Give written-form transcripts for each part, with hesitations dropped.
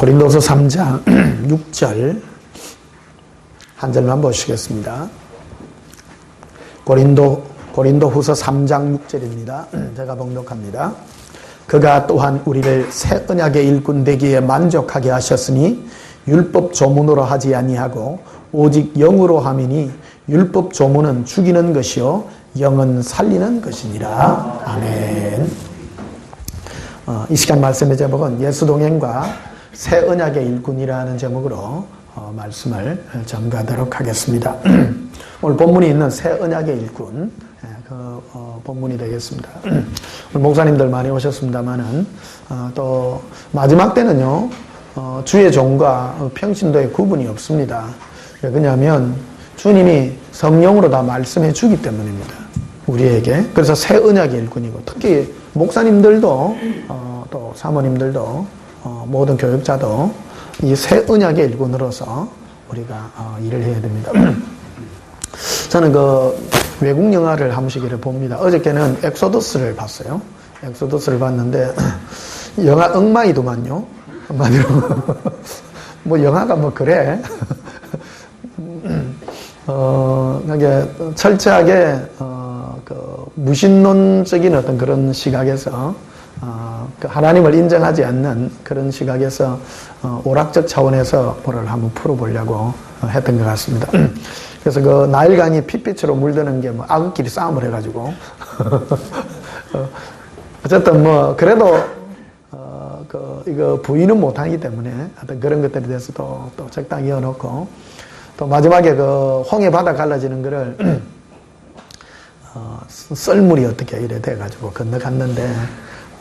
고린도서 3장 6절 한 절만 보시겠습니다. 고린도후서 3장 6절입니다. 제가 봉독합니다. 그가 또한 우리를 새 언약의 일꾼 되기에 만족하게 하셨으니 율법 조문으로 하지 아니하고 오직 영으로 함이니 율법 조문은 죽이는 것이요 영은 살리는 것이니라. 아멘. 이 시간 말씀의 제목은 예수 동행과 새 언약의 일꾼이라는 제목으로 말씀을 전가하도록 하겠습니다. 오늘 본문이 있는 새 언약의 일꾼, 그 본문이 되겠습니다. 오늘 목사님들 많이 오셨습니다만은 또 마지막 때는요 주의 종과 평신도의 구분이 없습니다. 왜냐하면 주님이 성령으로 다 말씀해 주기 때문입니다. 우리에게. 그래서 새 언약의 일꾼이고, 특히 목사님들도 또 사모님들도 모든 교육자도 이 새 언약의 일꾼으로서 우리가 일을 해야 됩니다. 저는 그 외국 영화를 한 번씩 봅니다. 어저께는 엑소더스를 봤어요. 엑소더스를 봤는데 영화 엉망이더만요. 한마디로 뭐 영화가 뭐 그래. 이게 철저하게 그 무신론적인 어떤 그런 시각에서 그 하나님을 인정하지 않는 그런 시각에서 오락적 차원에서 뭐를 한번 풀어보려고 했던 것 같습니다. 그래서 그 나일강이 핏빛으로 물드는 게 뭐 악어끼리 싸움을 해가지고 어쨌든 뭐 그래도 이거 부인은 못하기 때문에 어떤 그런 것들에 대해서 또 적당히 이어놓고, 또 마지막에 그 홍해 바다 갈라지는 거를 썰물이 어떻게 이래 돼가지고 건너갔는데,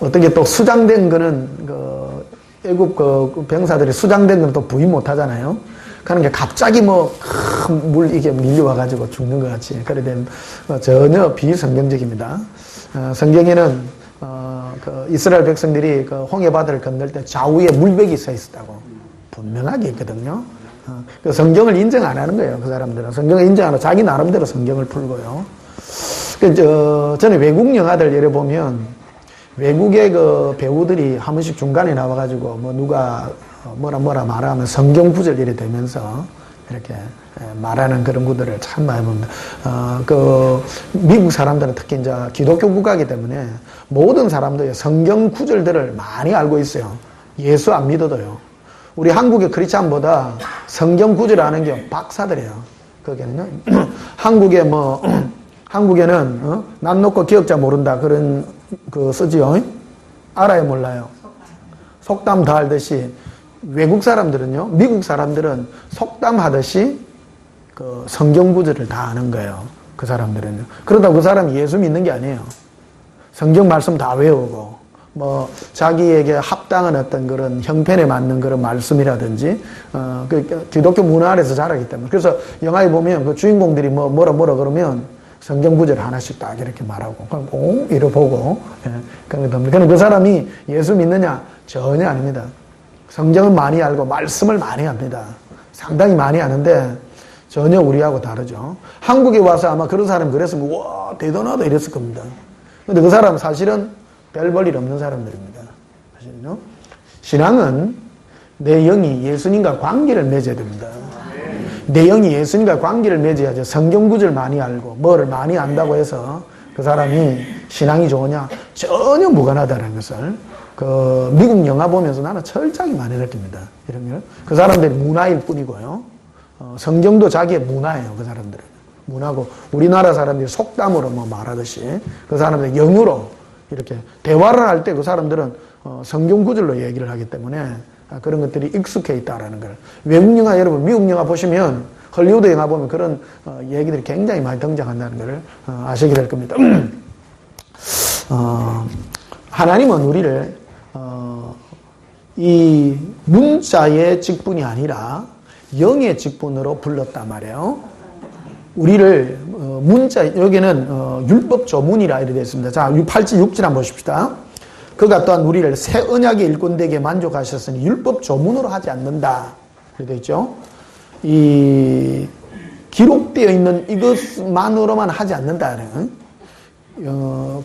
어떻게 또 수장된 거는 그 애국 그 병사들이 수장된 건 또 부인 못 하잖아요. 그런 게 갑자기 뭐 큰 물 이게 밀려와가지고 죽는 것 같이 그래 된 전혀 비성경적입니다. 성경에는 그 이스라엘 백성들이 그 홍해 바다를 건널 때 좌우에 물백이 서 있었다고 분명하게 있거든요. 그 성경을 인정 안 하는 거예요. 그 사람들은 성경을 인정 안 하고 자기 나름대로 성경을 풀고요. 저는 외국 영화들 예를 보면 외국의 그 배우들이 한 번씩 중간에 나와가지고 뭐 누가 뭐라 말하면 성경 구절 이래 되면서 이렇게 말하는 그런 구들을 참 많이 봅니다. 그 미국 사람들은 특히 이제 기독교 국가이기 때문에 모든 사람들이 성경 구절들을 많이 알고 있어요. 예수 안 믿어도요. 우리 한국의 크리스찬보다 성경 구절 아는 게 박사들이에요. 거기는요. 한국에는 난 놓고 기억자 모른다 그런 그 쓰지요. 알아요, 몰라요? 속담 다 알듯이 외국 사람들은요, 미국 사람들은 속담 하듯이 그 성경 구절을 다 아는 거예요. 그 사람들은요. 그러다 그 사람이 예수 믿는 게 아니에요. 성경 말씀 다 외우고 뭐 자기에게 합당한 어떤 그런 형편에 맞는 그런 말씀이라든지 그 기독교 문화 아래서 자라기 때문에. 그래서 영화에 보면 그 주인공들이 뭐라 그러면 성경 구절 하나씩 딱 이렇게 말하고, 그럼 이러 보고, 그런 겁니다. 그럼 그 사람이 예수 믿느냐? 전혀 아닙니다. 성경은 많이 알고 말씀을 많이 합니다. 상당히 많이 아는데 전혀 우리하고 다르죠. 한국에 와서 아마 그런 사람이 그랬으면 와 대단하다 이랬을 겁니다. 근데 그 사람은 사실은 별 볼 일 없는 사람들입니다. 사실은요. 신앙은 내 영이 예수님과 관계를 맺어야 됩니다. 내 영이 예수님과 관계를 맺어야죠. 성경 구절 많이 알고 뭐를 많이 안다고 해서 그 사람이 신앙이 좋으냐? 전혀 무관하다는 것을 그 미국 영화 보면서 나는 철저하게 많이 느낍니다. 이런 걸. 그 사람들이 문화일 뿐이고요. 성경도 자기의 문화예요. 그 사람들은. 문화고 우리나라 사람들이 속담으로 뭐 말하듯이 그 사람들이 영으로 이렇게 대화를 할 때 그 사람들은 성경 구절로 얘기를 하기 때문에 그런 것들이 익숙해 있다라는 걸. 외국 영화 여러분 미국 영화 보시면 헐리우드 영화 보면 그런 얘기들이 굉장히 많이 등장한다는 걸 아시게 될 겁니다. 하나님은 우리를 이 문자의 직분이 아니라 영의 직분으로 불렀단 말이에요. 우리를 문자 여기는 율법 조문이라 이렇게 되어 있습니다. 자, 8절 6절 한번 보십시다. 그가 또한 우리를 새 언약의 일꾼 되게 만족하셨으니 율법 조문으로 하지 않는다. 이렇게 되어 있죠. 이 기록되어 있는 이것만으로만 하지 않는다는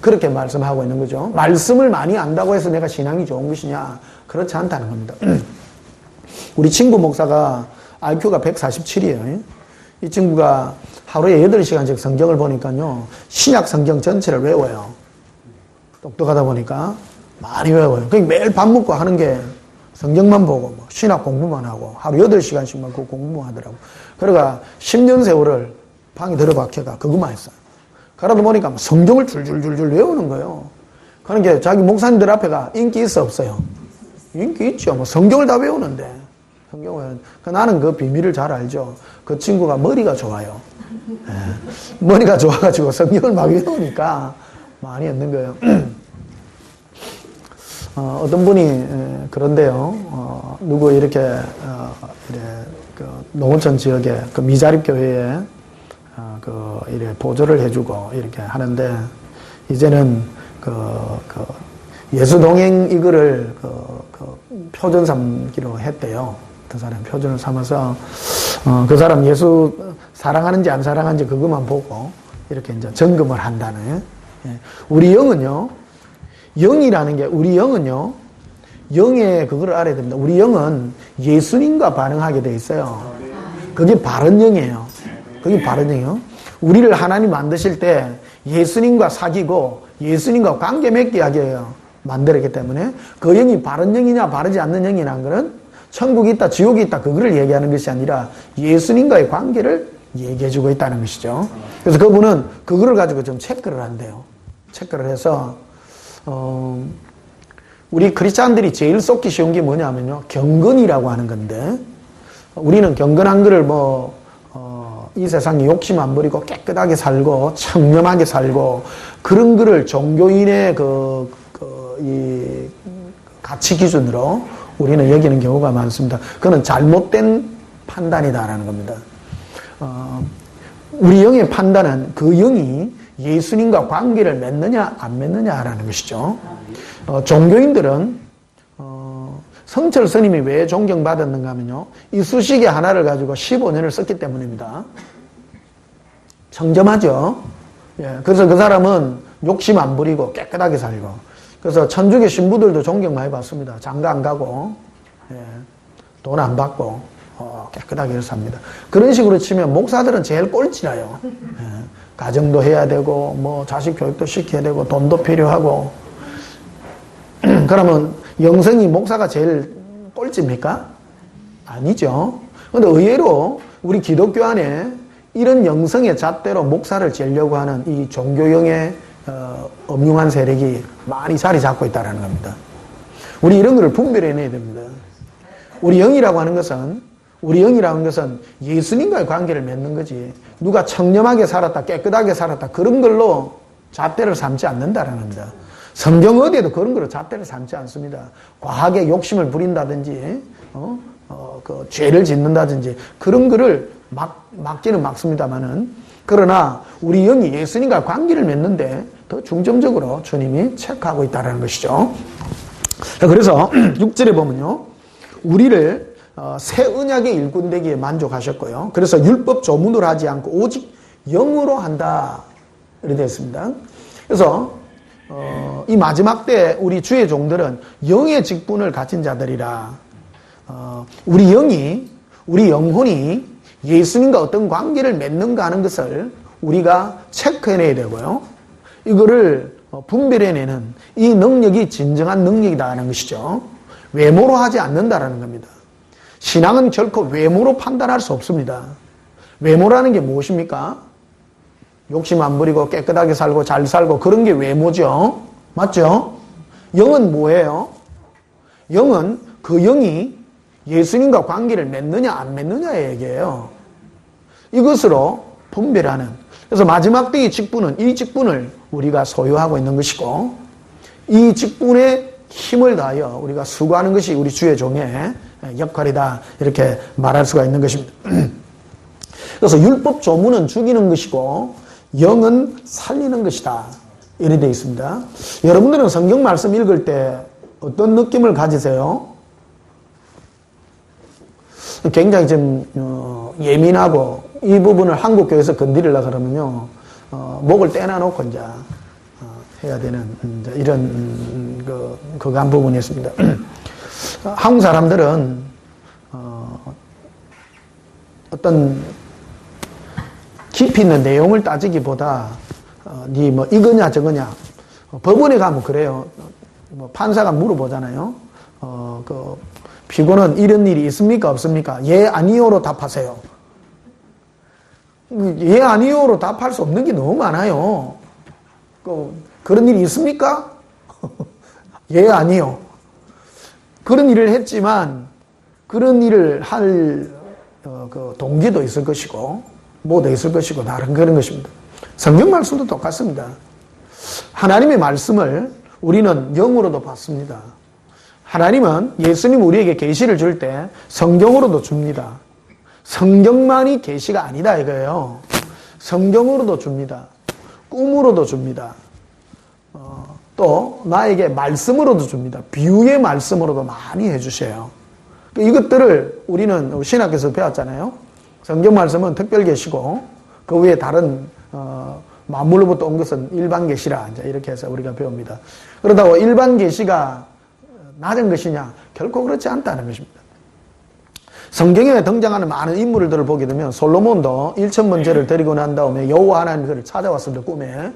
그렇게 말씀하고 있는 거죠. 말씀을 많이 안다고 해서 내가 신앙이 좋은 것이냐? 그렇지 않다는 겁니다. 우리 친구 목사가 IQ가 147이에요. 이 친구가 하루에 8시간씩 성경을 보니까요, 신약 성경 전체를 외워요. 똑똑하다 보니까 많이 외워요. 그러니까 매일 밥 먹고 하는 게 성경만 보고 뭐 신학 공부만 하고 하루 8시간씩만 그 공부만 하더라고. 그러니까 10년 세월을 방에 들어박혀가 그것만 했어요. 그러다 보니까 성경을 줄줄줄줄 외우는 거예요. 그러니까 자기 목사님들 앞에가 인기 있어 없어요? 인기 있죠. 뭐 성경을 다 외우는데. 성경을. 나는 그 비밀을 잘 알죠. 그 친구가 머리가 좋아요. 네. 머리가 좋아가지고 성경을 막 외우니까 많이 있는 거예요. 어떤 분이 그런데요. 누구 이렇게 그 농어촌 지역에 그 미자립 교회에 이렇게 보조를 해주고 이렇게 하는데 이제는 예수 동행 이거를 표준 삼기로 했대요. 그 사람 표준을 삼아서 그 사람 예수 사랑하는지 안 사랑하는지 그것만 보고 이렇게 이제 점검을 한다는. 우리 영은요. 영이라는 게 우리 영은요. 영의 그걸 알아야 됩니다. 우리 영은 예수님과 반응하게 돼 있어요. 그게 바른 영이에요. 그게 바른 영이에요. 우리를 하나님 만드실 때 예수님과 사귀고 예수님과 관계 맺게 하게 만들었기 때문에 그 영이 바른 영이냐 바르지 않는 영이라는 것은 천국이 있다 지옥이 있다 그거를 얘기하는 것이 아니라 예수님과의 관계를 얘기해주고 있다는 것이죠. 그래서 그분은 그거를 가지고 좀 체크를 한대요. 체크를 해서 우리 크리스찬들이 제일 쏟기 쉬운 게 뭐냐면요. 경건이라고 하는 건데 우리는 경건한 거를 이 세상에 욕심 안 부리고 깨끗하게 살고 청렴하게 살고 그런 거를 종교인의 이 가치 기준으로 우리는 여기는 경우가 많습니다. 그건 잘못된 판단이다라는 겁니다. 우리 영의 판단은 그 영이 예수님과 관계를 맺느냐 안 맺느냐라는 것이죠. 종교인들은 성철 스님이 왜 존경받았는가 하면요. 이 수식의 하나를 가지고 15년을 썼기 때문입니다. 청렴하죠. 예, 그래서 그 사람은 욕심 안 부리고 깨끗하게 살고 그래서 천주교 신부들도 존경 많이 받습니다. 장가 안 가고 예, 돈 안 받고 깨끗하게 삽니다. 그런 식으로 치면 목사들은 제일 꼴찌라요. 예, 가정도 해야 되고 뭐 자식 교육도 시켜야 되고 돈도 필요하고 그러면 영성이 목사가 제일 꼴찌입니까? 아니죠. 그런데 의외로 우리 기독교 안에 이런 영성의 잣대로 목사를 재려고 하는 이 종교형의 엄중한 세력이 많이 자리 잡고 있다는 겁니다. 우리 이런 거를 분별해내야 됩니다. 우리 영이라고 하는 것은 예수님과의 관계를 맺는 거지 누가 청렴하게 살았다 깨끗하게 살았다 그런 걸로 잣대를 삼지 않는다는 겁니다. 성경 어디에도 그런 거로 잣대를 삼지 않습니다. 과하게 욕심을 부린다든지, 그 죄를 짓는다든지 그런 거를 막기는 막습니다만은 그러나 우리 영이 예수님과 관계를 맺는데 더 중점적으로 주님이 체크하고 있다는 것이죠. 그래서 6절에 보면요, 우리를 새 언약의 일꾼 되기에 만족하셨고요. 그래서 율법 조문으로 하지 않고 오직 영으로 한다 이렇게 되어 있습니다. 그래서 이 마지막 때 우리 주의 종들은 영의 직분을 가진 자들이라 우리 영혼이 예수님과 어떤 관계를 맺는가 하는 것을 우리가 체크해내야 되고요. 이거를 분별해내는 이 능력이 진정한 능력이다 하는 것이죠. 외모로 하지 않는다라는 겁니다. 신앙은 결코 외모로 판단할 수 없습니다. 외모라는 게 무엇입니까? 욕심 안 부리고 깨끗하게 살고 잘 살고 그런 게 외모죠. 맞죠? 영은 뭐예요? 영은 그 영이 예수님과 관계를 맺느냐 안 맺느냐의 얘기예요. 이것으로 분별하는. 그래서 마지막 때의 직분은 이 직분을 우리가 소유하고 있는 것이고 이 직분에 힘을 다하여 우리가 수고하는 것이 우리 주의 종의 역할이다 이렇게 말할 수가 있는 것입니다. 그래서 율법 조문은 죽이는 것이고 영은 살리는 것이다. 이렇게 되어 있습니다. 여러분들은 성경 말씀 읽을 때 어떤 느낌을 가지세요? 굉장히 좀 예민하고 이 부분을 한국교회에서 건드리려고 그러면요. 목을 떼놔놓고 이제 해야 되는 이런 그거 한 부분이 있습니다. 한국 사람들은 어떤 깊이 있는 내용을 따지기보다 네 뭐 이거냐 저거냐 법원에 가면 그래요. 뭐 판사가 물어보잖아요. 그 피고는 이런 일이 있습니까 없습니까? 예 아니요로 답하세요. 예 아니요로 답할 수 없는 게 너무 많아요. 그런 일이 있습니까? 예 아니요. 그런 일을 했지만 그런 일을 할 그 동기도 있을 것이고 뭐도 있을 것이고 다른 그런 것입니다. 성경 말씀도 똑같습니다. 하나님의 말씀을 우리는 영으로도 받습니다. 하나님은 예수님 우리에게 계시를 줄 때 성경으로도 줍니다. 성경만이 계시가 아니다 이거예요. 성경으로도 줍니다. 꿈으로도 줍니다. 또 나에게 말씀으로도 줍니다. 비유의 말씀으로도 많이 해주셔요. 이것들을 우리는 신학에서 배웠잖아요. 성경 말씀은 특별 계시고 그 위에 다른 만물로부터 온 것은 일반 계시라 이렇게 해서 우리가 배웁니다. 그러다고 일반 계시가 낮은 것이냐? 결코 그렇지 않다는 것입니다. 성경에 등장하는 많은 인물들을 보게 되면 솔로몬도 1000번제를 드리고 난 다음에 여호와 하나님 그를 찾아왔습니다. 꿈에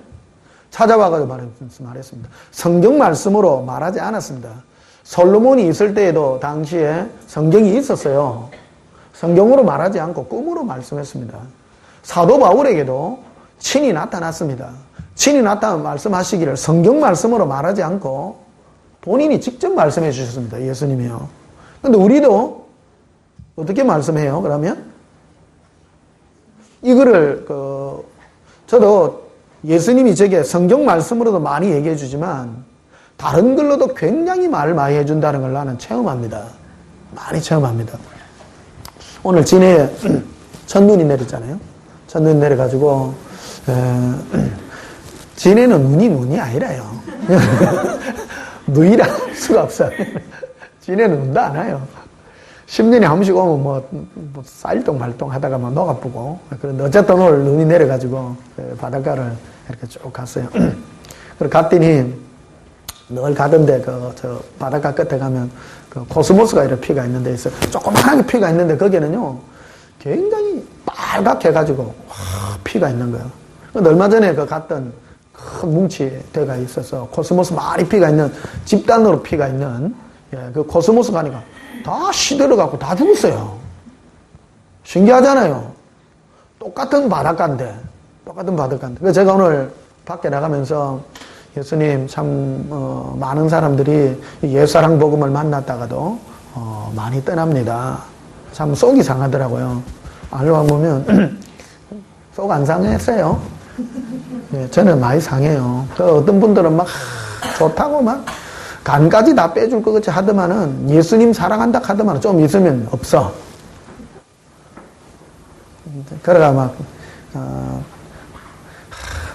찾아와가지고 말했습니다. 성경 말씀으로 말하지 않았습니다. 솔로몬이 있을 때에도 당시에 성경이 있었어요. 성경으로 말하지 않고 꿈으로 말씀했습니다. 사도 바울에게도 친히 나타났습니다. 친히 나타나 말씀하시기를 성경 말씀으로 말하지 않고 본인이 직접 말씀해 주셨습니다. 예수님이요. 근데 우리도 어떻게 말씀해요? 그러면 이거를 저도 예수님이 제게 성경 말씀으로도 많이 얘기해 주지만 다른 걸로도 굉장히 말을 많이 해준다는 걸 나는 체험합니다. 많이 체험합니다. 오늘 진해에 첫눈이 내렸잖아요. 첫눈이 내려가지고 진해는 눈이 아니라요. 눈이라 할 수가 없어요. 진해는 눈도 안 와요. 10년에 한 번씩 오면 뭐 쌀똥말똥 하다가 막 녹아쁘고 그런데 어쨌든 오늘 눈이 내려가지고 바닷가를 이렇게 쭉 갔어요. 그리고 갔더니 늘 가던데 저 바닷가 끝에 가면 그 코스모스가 이렇게 피가 있는 데 있어요. 조그만하게 피가 있는데 거기는요 굉장히 빨갛게 해가지고 피가 있는 거예요. 근데 얼마 전에 갔던 큰 뭉치대가 있어서 코스모스 많이 피가 있는 집단으로 피가 있는 그 코스모스 가니까 다 시들어갖고 다 죽었어요. 신기하잖아요. 똑같은 바닷가인데. 그래서 제가 오늘 밖에 나가면서 예수님 참 많은 사람들이 옛사랑 복음을 만났다가도 많이 떠납니다. 참 속이 상하더라고요. 알고 보면 속 안 상했어요. 네, 저는 많이 상해요. 어떤 분들은 막 좋다고 막 간까지 다 빼줄 것 같이 하더만은 예수님 사랑한다 하더만은 좀 있으면 없어. 그러가 막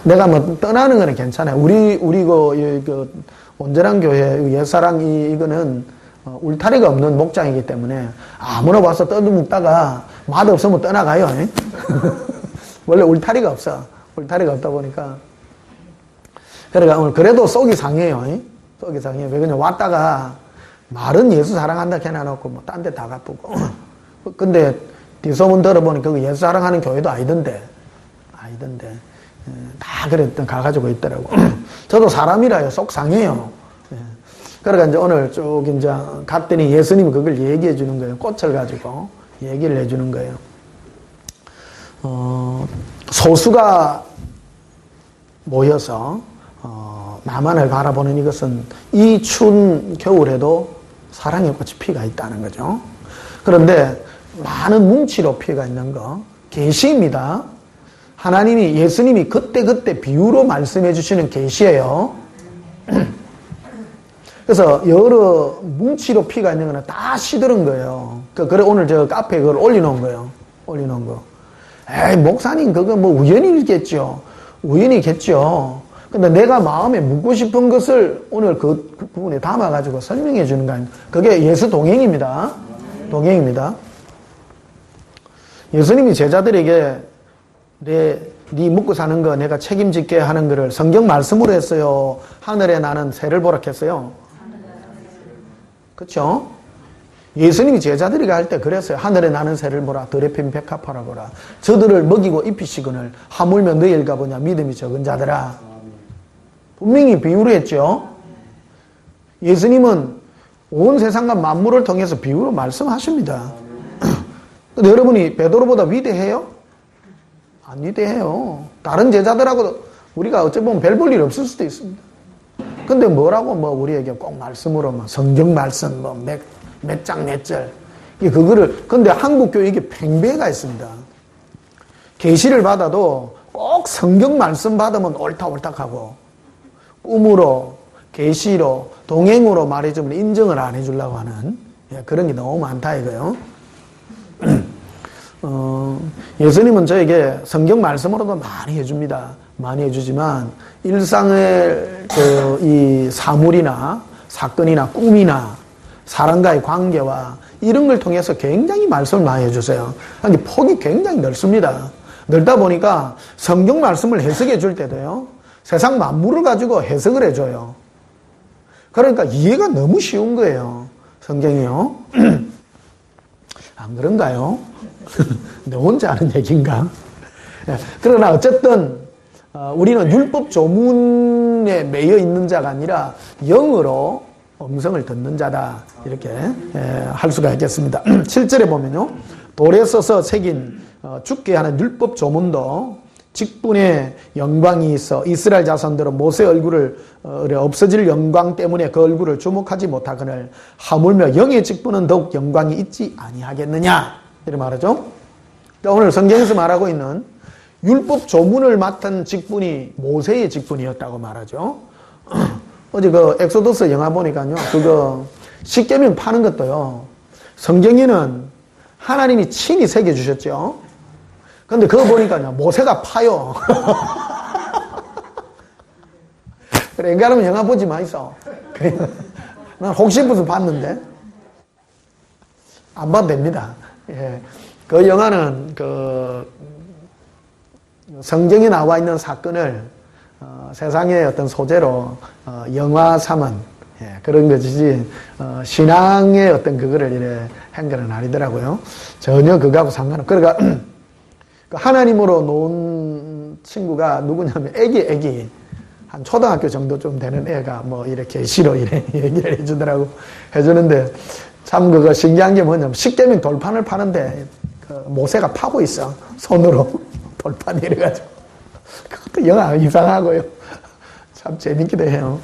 내가 뭐 떠나는 거는 괜찮아요. 우리 그 온전한 교회 옛사랑 이거는 울타리가 없는 목장이기 때문에 아무나 와서 떠들먹다가 맛없으면 떠나가요. 원래 울타리가 없어. 울타리가 없다 보니까 그러니까 오늘 그래도 속이 상해요. 속이 상해요. 왜 그냥 왔다가 말은 예수 사랑한다 해놔놓고 뭐 딴 데 다 가쁘고 근데 뒷소문 들어보니까 그 예수 사랑하는 교회도 아니던데 다 그랬던 가가지고 있더라고. 저도 사람이라요. 속 상해요. 그러니까 이제 오늘 쭉 이제 갔더니 예수님이 그걸 얘기해 주는 거예요. 꽃을 가지고 얘기를 해 주는 거예요. 소수가 모여서 나만을 바라보는 이것은 이 추운 겨울에도 사랑의 꽃이 피가 있다는 거죠. 그런데 많은 뭉치로 피가 있는 거 계시입니다. 하나님이 예수님이 그때그때 비유로 말씀해 주시는 계시예요. 그래서 여러 뭉치로 피가 있는 거는 다 시들은 거예요. 그래 오늘 저 카페에 그걸 올려놓은 거예요. 올려놓은 거. 에이 목사님 그거 뭐 우연이겠죠. 우연이겠죠. 근데 내가 마음에 묻고 싶은 것을 오늘 그 부분에 담아가지고 설명해 주는 거 아니에요. 그게 예수 동행입니다. 동행입니다. 예수님이 제자들에게 네 먹고 사는 거 내가 책임질게 하는 거를 성경 말씀으로 했어요. 하늘에 나는 새를 보라 했어요. 그렇죠? 예수님이 제자들에게 할 때 그랬어요. 하늘에 나는 새를 보라, 들에 핀 백합화라 보라. 저들을 먹이고 입히시거늘 하물며 너희를 가보냐 믿음이 적은 자들아. 분명히 비유를 했죠. 예수님은 온 세상과 만물을 통해서 비유로 말씀하십니다. 근데 여러분이 베드로보다 위대해요? 안 위대해요. 다른 제자들하고 우리가 어찌 보면 별 볼 일 없을 수도 있습니다. 근데 뭐라고 우리에게 꼭 말씀으로 성경 말씀 몇 장 몇 절 그거를 근데 한국 교육에 팽배가 있습니다. 계시를 받아도 꼭 성경 말씀 받으면 옳다하고 꿈으로 계시로 동행으로 말해주면 인정을 안 해주려고 하는 그런 게 너무 많다 이거요. 예수님은 저에게 성경 말씀으로도 많이 해줍니다. 많이 해주지만 일상의 이 사물이나 사건이나 꿈이나 사람과의 관계와 이런 걸 통해서 굉장히 말씀을 많이 해주세요. 그러니까 폭이 굉장히 넓습니다. 넓다 보니까 성경 말씀을 해석해 줄 때도요. 세상 만물을 가지고 해석을 해줘요. 그러니까 이해가 너무 쉬운 거예요. 성경이요. 안 그런가요? 내 혼자 하는 얘기인가? 그러나 어쨌든 우리는 율법 조문에 매여 있는 자가 아니라 영으로 음성을 듣는 자다 이렇게 할 수가 있겠습니다. 7절에 보면요. 돌에 써서 새긴 죽게 하는 율법 조문도 직분의 영광이 있어 이스라엘 자손들은 모세 얼굴을 없어질 영광 때문에 그 얼굴을 주목하지 못하거늘 하물며 영의 직분은 더욱 영광이 있지 아니하겠느냐 이렇게 말하죠. 오늘 성경에서 말하고 있는 율법 조문을 맡은 직분이 모세의 직분이었다고 말하죠. 어제 엑소더스 영화 보니까요. 그거 십계명 파는 것도요. 성경에는 하나님이 친히 새겨주셨죠. 근데 그거 보니까요. 모세가 파요. 그래, 인간은 영화 보지 마이소. 난 혹시 무슨 봤는데. 안 봐도 됩니다. 예. 그 영화는 성경에 나와 있는 사건을 세상의 어떤 소재로 영화 삼은 그런 것이지 신앙의 어떤 그거를 이래 한 건 아니더라고요. 전혀 그거하고 상관없고 그러니까 하나님으로 놓은 친구가 누구냐면 애기 한 초등학교 정도 좀 되는 애가 이렇게 시로 이래 얘기를 해주는데 참 그거 신기한 게 뭐냐면 십계명 돌판을 파는데 모세가 파고 있어 손으로 돌판 이래가지고 그것도 영화 이상하고요. 참 재밌기도 해요.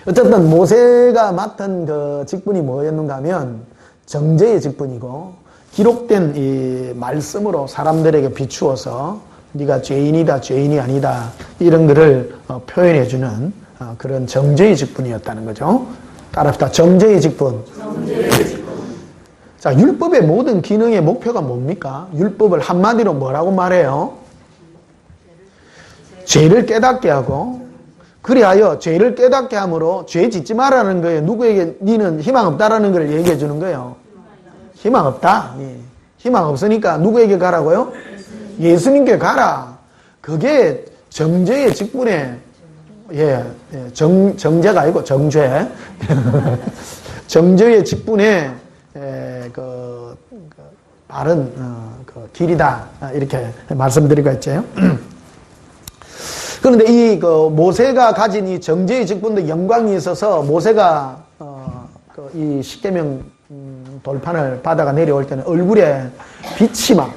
어쨌든 모세가 맡은 그 직분이 뭐였는가 하면 정죄의 직분이고 기록된 이 말씀으로 사람들에게 비추어서 네가 죄인이다 죄인이 아니다 이런 거를 표현해주는 그런 정죄의 직분이었다는 거죠. 따라합시다. 정죄의 직분. 자, 율법의 모든 기능의 목표가 뭡니까? 율법을 한마디로 뭐라고 말해요? 죄를 깨닫게 하고 그리하여 죄를 깨닫게 함으로 죄 짓지 말라는 거예요. 누구에게 니는 희망 없다라는 걸 얘기해 주는 거예요. 희망 없다. 예. 희망 없으니까 누구에게 가라고요? 예수님께 가라. 그게 정죄의 직분에 정죄가 아니고 정죄. 정죄의 직분에 바른 길이다 이렇게 말씀드리고 있죠. 그런데 이 모세가 가진 이 정죄의 직분도 영광이 있어서 모세가 이 십계명 돌판을 바다가 내려올 때는 얼굴에 빛이 막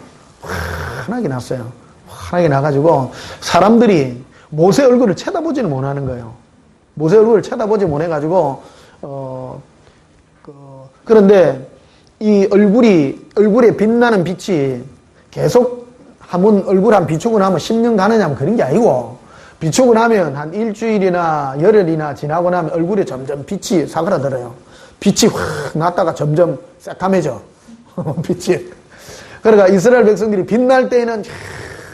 환하게 났어요. 환하게 나가지고 사람들이 모세 얼굴을 쳐다보지는 못하는 거예요. 모세 얼굴을 쳐다보지 못해가지고 그런데 이 얼굴에 빛나는 빛이 계속 한번 얼굴 한 비추고 나면 10년 가느냐면 그런 게 아니고 비추고 나면 한 일주일이나 열흘이나 지나고 나면 얼굴에 점점 빛이 사그라들어요. 빛이 확 났다가 점점 새까매져. 빛이. 그러니까 이스라엘 백성들이 빛날 때에는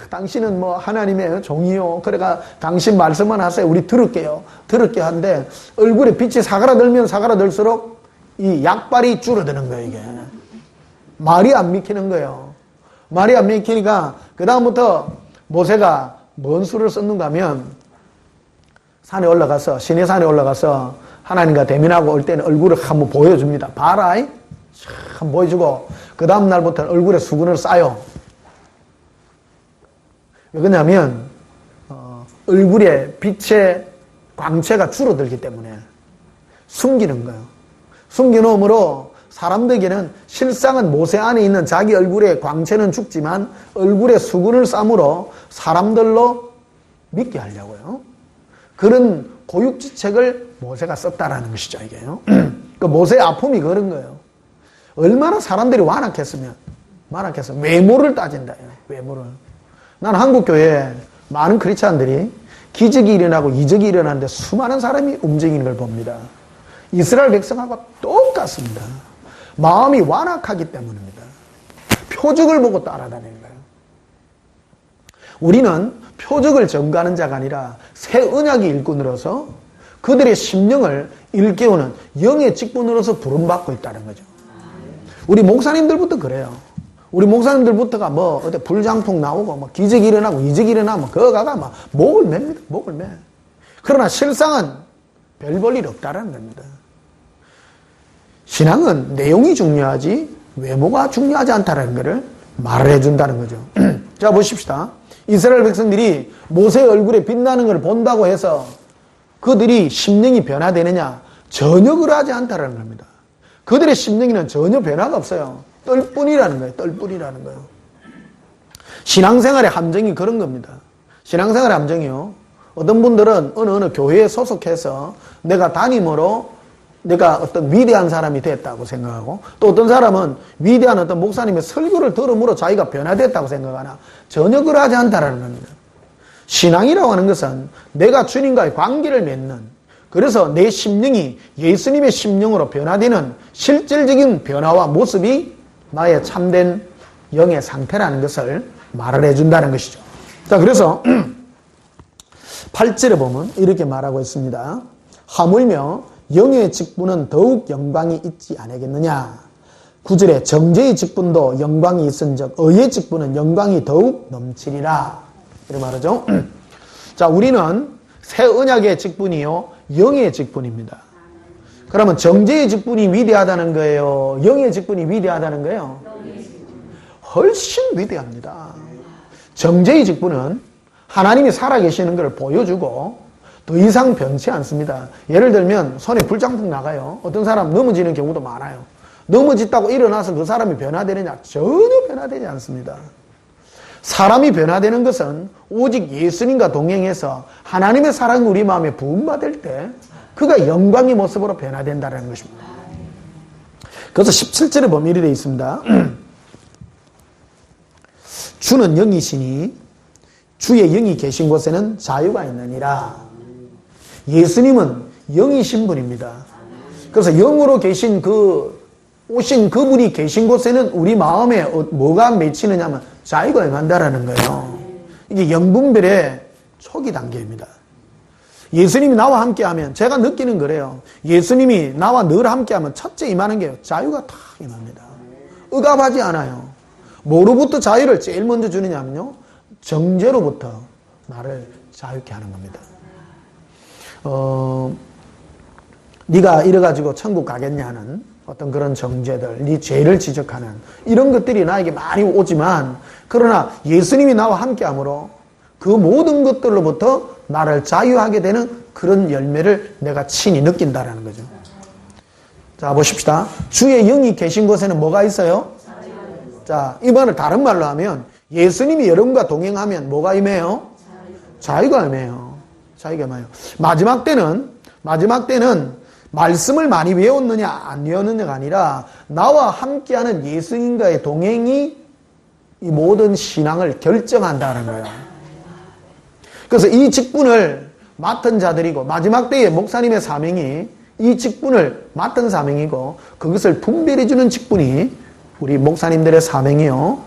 당신은 하나님의 종이요. 그러니까 당신 말씀만 하세요. 우리 들을게요. 들을게 한데 얼굴에 빛이 사그라들면 사그라들수록 이 약발이 줄어드는 거예요, 이게. 말이 안 믿기는 거예요. 말이 안 믿기니까 그다음부터 모세가 뭔 수를 썼는가 하면 시내산에 올라가서 하나님과 대면하고 올 때는 얼굴을 한번 보여줍니다. 봐라. 한번 보여주고 그 다음 날부터 얼굴에 수건을 싸요. 왜 그러냐면 얼굴에 빛의 광채가 줄어들기 때문에 숨기는 거예요. 숨겨놓음으로 사람들에게는 실상은 모세 안에 있는 자기 얼굴의 광채는 죽지만 얼굴에 수건을 쌈으로 사람들로 믿게 하려고요. 그런 고육지책을 모세가 썼다라는 것이죠, 이게요. 그 모세의 아픔이 그런 거예요. 얼마나 사람들이 완악했으면 외모를 따진다. 외모를. 난 한국교회에 많은 크리스찬들이 기적이 일어나고 이적이 일어나는데 수많은 사람이 움직이는 걸 봅니다. 이스라엘 백성하고 똑같습니다. 마음이 완악하기 때문입니다. 표적을 보고 따라다니는 거예요. 우리는 표적을 전가하는 자가 아니라 새 언약의 일꾼으로서 그들의 심령을 일깨우는 영의 직분으로서 부름받고 있다는 거죠. 우리 목사님들부터 그래요. 우리 목사님들부터가 어디 불장풍 나오고 기적이 일어나고 이적이 일어나면 그거가 목을 맵니다. 목을 매. 그러나 실상은 별 볼 일 없다라는 겁니다. 신앙은 내용이 중요하지 외모가 중요하지 않다는 것을 말을 해준다는 거죠. 자, 보십시다. 이스라엘 백성들이 모세의 얼굴에 빛나는 걸 본다고 해서 그들이 심령이 변화되느냐? 전혀 그러하지 않다는 겁니다. 그들의 심령에는 전혀 변화가 없어요. 뜰뿐이라는 거예요. 뜰뿐이라는 거예요. 신앙생활의 함정이 그런 겁니다. 신앙생활의 함정이요. 어떤 분들은 어느 교회에 소속해서 내가 담임으로 내가 어떤 위대한 사람이 됐다고 생각하고 또 어떤 사람은 위대한 어떤 목사님의 설교를 들음으로 자기가 변화됐다고 생각하나 전혀 그러하지 않다라는 겁니다. 신앙이라고 하는 것은 내가 주님과의 관계를 맺는 그래서 내 심령이 예수님의 심령으로 변화되는 실질적인 변화와 모습이 나의 참된 영의 상태라는 것을 말을 해준다는 것이죠. 자, 그래서 8절에 보면 이렇게 말하고 있습니다. 하물며 영의 직분은 더욱 영광이 있지 않겠느냐. 9절에 정죄의 직분도 영광이 있은즉 의의 직분은 영광이 더욱 넘치리라. 이렇게 말하죠. 자, 우리는 새 언약의 직분이요 영의 직분입니다. 그러면 정죄의 직분이 위대하다는 거예요? 영의 직분이 위대하다는 거예요? 훨씬 위대합니다. 정죄의 직분은 하나님이 살아계시는 것을 보여주고 더 이상 변치 않습니다. 예를 들면 손에 불장풍 나가요. 어떤 사람 넘어지는 경우도 많아요. 넘어졌다고 일어나서 그 사람이 변화되느냐? 전혀 변화되지 않습니다. 사람이 변화되는 것은 오직 예수님과 동행해서 하나님의 사랑이 우리 마음에 부음받을 때 그가 영광의 모습으로 변화된다는 것입니다. 그래서 17절에 보면 이렇게 되어 있습니다. 주는 영이시니 주의 영이 계신 곳에는 자유가 있느니라. 예수님은 영이신 분입니다. 그래서 영으로 계신 오신 그분이 계신 곳에는 우리 마음에 뭐가 맺히느냐 하면 자유가 임한다라는 거예요. 이게 영분별의 초기 단계입니다. 예수님이 나와 함께하면 제가 느끼는 거래요. 예수님이 나와 늘 함께하면 첫째 임하는 게 자유가 탁 임합니다. 억압하지 않아요. 뭐로부터 자유를 제일 먼저 주느냐면요. 정죄로부터 나를 자유케 하는 겁니다. 네가 이래가지고 천국 가겠냐 하는 어떤 그런 정죄들, 네 죄를 지적하는 이런 것들이 나에게 많이 오지만 그러나 예수님이 나와 함께함으로 그 모든 것들로부터 나를 자유하게 되는 그런 열매를 내가 친히 느낀다라는 거죠. 자, 보십시다. 주의 영이 계신 곳에는 뭐가 있어요? 자, 이 말을 다른 말로 하면 예수님이 여러분과 동행하면 뭐가 임해요? 자유가 임해요. 자유가 임해요. 마지막 때는 말씀을 많이 외웠느냐 안 외웠느냐가 아니라 나와 함께하는 예수님과의 동행이 이 모든 신앙을 결정한다는 거예요. 그래서 이 직분을 맡은 자들이고 마지막 때에 목사님의 사명이 이 직분을 맡은 사명이고 그것을 분별해 주는 직분이 우리 목사님들의 사명이요.